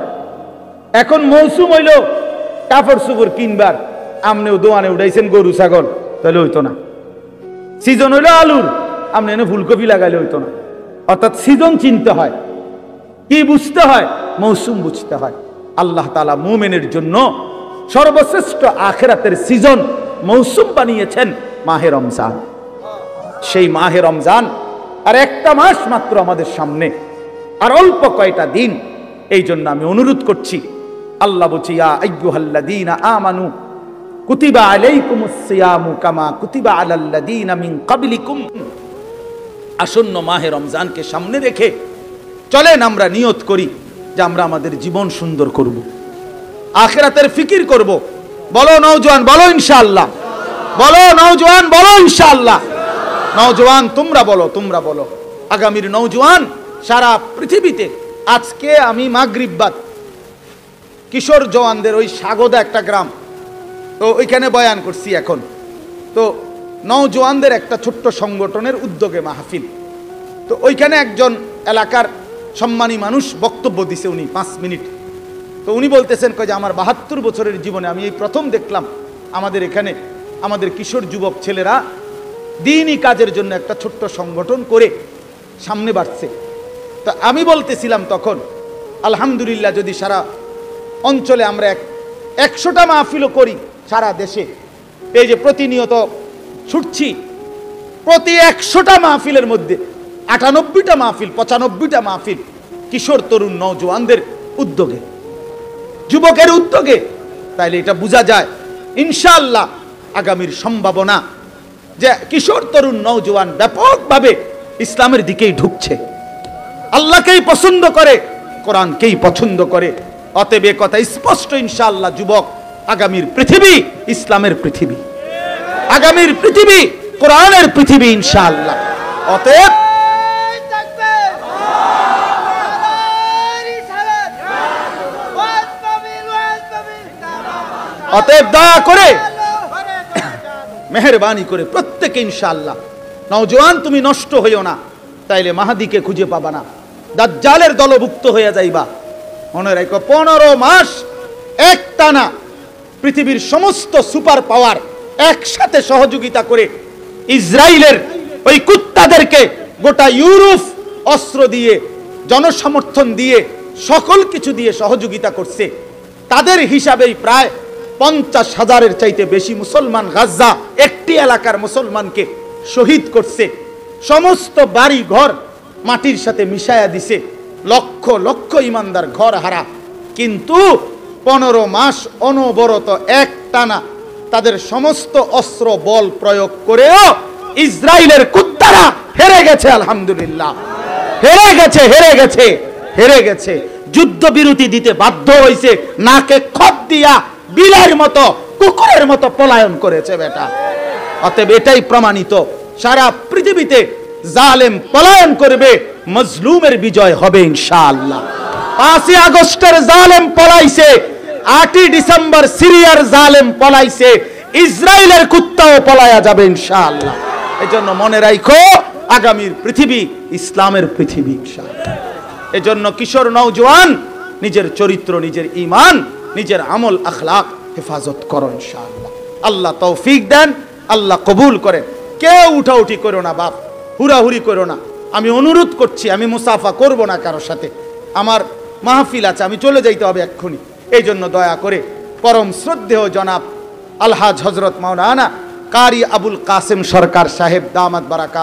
এখন মৌসুম হইল কাপড় চোপড় কিনবার, আমনেও দোয়ানে উঠাইছেন গরু ছাগল, তাহলে হইতো না। সিজন হইল আলুর, আপনি এনে ফুলকপি লাগাইলে হইতো না। অর্থাৎ সিজন চিনতে হয়। কি বুঝতে হয়? মৌসুম বুঝতে হয়। আল্লাহ তাআলা মুমিনের জন্য সর্বশ্রেষ্ঠ আখিরাতের সিজন মৌসুম বানিয়েছেন মাহে রমজান। সেই মাহে রমজান আর একটা মাস মাত্র আমাদের সামনে, আর অল্প কয়টা দিন। এই জন্য আমি অনুরোধ করছি, আল্লাহ বলছি ইয়া আইয়ুহাল্লাযীনা আমানু কুতিবা আলাইকুমুস সিয়ামু কামা কুতিবা আলাল্লাযীনা মিন ক্বাবলিকুম। আসন্ন মাহে রমজানকে সামনে রেখে চলেন আমরা নিয়ত করি যে আমরা আমাদের জীবন সুন্দর করব, আখিরাতের ফিকির করব। বলো নওজোয়ান, বলো ইনশাআল্লাহ। বলো নওজোয়ান, বলো ইনশাআল্লাহ। নওজোয়ান তোমরা বলো, তোমরা বলো। আগামীর নওজোয়ান সারা পৃথিবীতে। আজকে আমি মাগরিব বাদ কিশোর জওয়ানদের ওই সাগদা একটা গ্রাম, তো ওইখানে বয়ান করছি। এখন তো নওজোয়ানদের একটা ছোট্ট সংগঠনের উদ্যোগে মাহফিল, তো ওইখানে একজন এলাকার সম্মানী মানুষ বক্তব্য দিছে, উনি 5 মিনিট। তো উনি বলতেছেন যে আমার 72 বছরের জীবনে আমি এই প্রথম দেখলাম আমাদের এখানে আমাদের কিশোর যুবক ছেলেরা দ্বীনি কাজের জন্য একটা ছোট্ট সংগঠন করে সামনে বাড়ছে। তো আমি বলতেছিলাম তখন, আলহামদুলিল্লাহ, যদি সারা অঞ্চলে আমরা 100টা মাহফিলও করি সারা দেশে, এই যে প্রতিনিয়ত ছুটছি, প্রতি 100টা মাহফিলের মধ্যে 98টা মাহফিল, 95টা মাহফিল কিশোর তরুণ নওজোয়ানদের উদ্যোগে, যুবকের উদ্যোগে, তাইলে এটা বোঝা যায় ইনশাআল্লাহ আগামীর সম্ভাবনা যে কিশোর তরুণ নওজোয়ান ব্যাপকভাবে ইসলামের দিকেই ঢুকছে, আল্লাহকেই পছন্দ করে, কোরআনকেই পছন্দ করে। অতএব কথা স্পষ্ট, ইনশাআল্লাহ যুবক, আগামীর পৃথিবী ইসলামের পৃথিবী, আগামীর পৃথিবী কোরআনের পৃথিবী ইনশাআল্লাহ। অতএব দয়া করে মেহেরবানি করে প্রত্যেকে ইনশাআল্লাহ, নওজোয়ান তুমি নষ্ট হইও না, তাইলে মাহাদিকে খুঁজে পাবা না, দাজ্জালের দলভুক্ত হয়ে যাইবা। মনে রাখো 15 মাস একটানা পৃথিবীর সমস্ত সুপার পাওয়ার একসাথে সহযোগিতা করে ইসরায়েলের ওই কুত্তাদেরকে গোটা ইউরোপ অস্ত্র দিয়ে, জনসমর্থন দিয়ে, সকল কিছু দিয়ে সহযোগিতা করছে। তাদের হিসাবেই প্রায় 50,000-এর চাইতে বেশি মুসলমান গাজা একটি এলাকার মুসলমানকে শহীদ করছে। সমস্ত বাড়ি ঘর মাটির সাথে মিশায়া দিছে, লক্ষ লক্ষ ইমানদার ঘর হারা। কিন্তু 15 মাস অনবরত একটানা তাদের সমস্ত অস্ত্র বল প্রয়োগ করেও ইসরায়েলের কুত্তারা হেরে গেছে। আলহামদুলিল্লাহ, হেরে গেছে, হেরে গেছে, হেরে গেছে। যুদ্ধবিরতি দিতে বাধ্য হয়েছে, নাকে খত দিয়া বিলের মতো, কুকুরের মতো পলায়ন করেছে বেটা। অতএব এটাই প্রমাণিত, সারা পৃথিবীতে জালেম পলায়ন করবে, মজলুমের বিজয় হবে ইনশাআল্লাহ। 5 আগস্টের জালেম পলাইছে, 8 ডিসেম্বর সিরিয়ার জালেম পলাইছে, ইসরায়েলের কুত্তাও পলায়া যাবে ইনশাআল্লাহ। এজন্য মনে রাখো, আগামীর পৃথিবী ইসলামের পৃথিবী ইনশাআল্লাহ। এজন্য কিশোর নওজোয়ান নিজের চরিত্র, নিজের ঈমান, নিজের আমল আখলাক হেফাজত করো ইনশাআল্লাহ। আল্লাহ তৌফিক দেন, আল্লাহ কবুল করেন। কেউ উঠাউঠি করো না বাপ, হুড়াহুড়ি করো না। আমি অনুরোধ করছি, আমি মুসাফা করব না কারোর সাথে, আমার মাহফিল আছে, আমি চলে যাইতে হবে এক্ষুনি। এই জন্য দয়া করে পরম শ্রদ্ধেয় জনাব আলহাজ হজরত মাওলানা কারি আবুল কাসেম সরকার সাহেব দামাত বারাকাত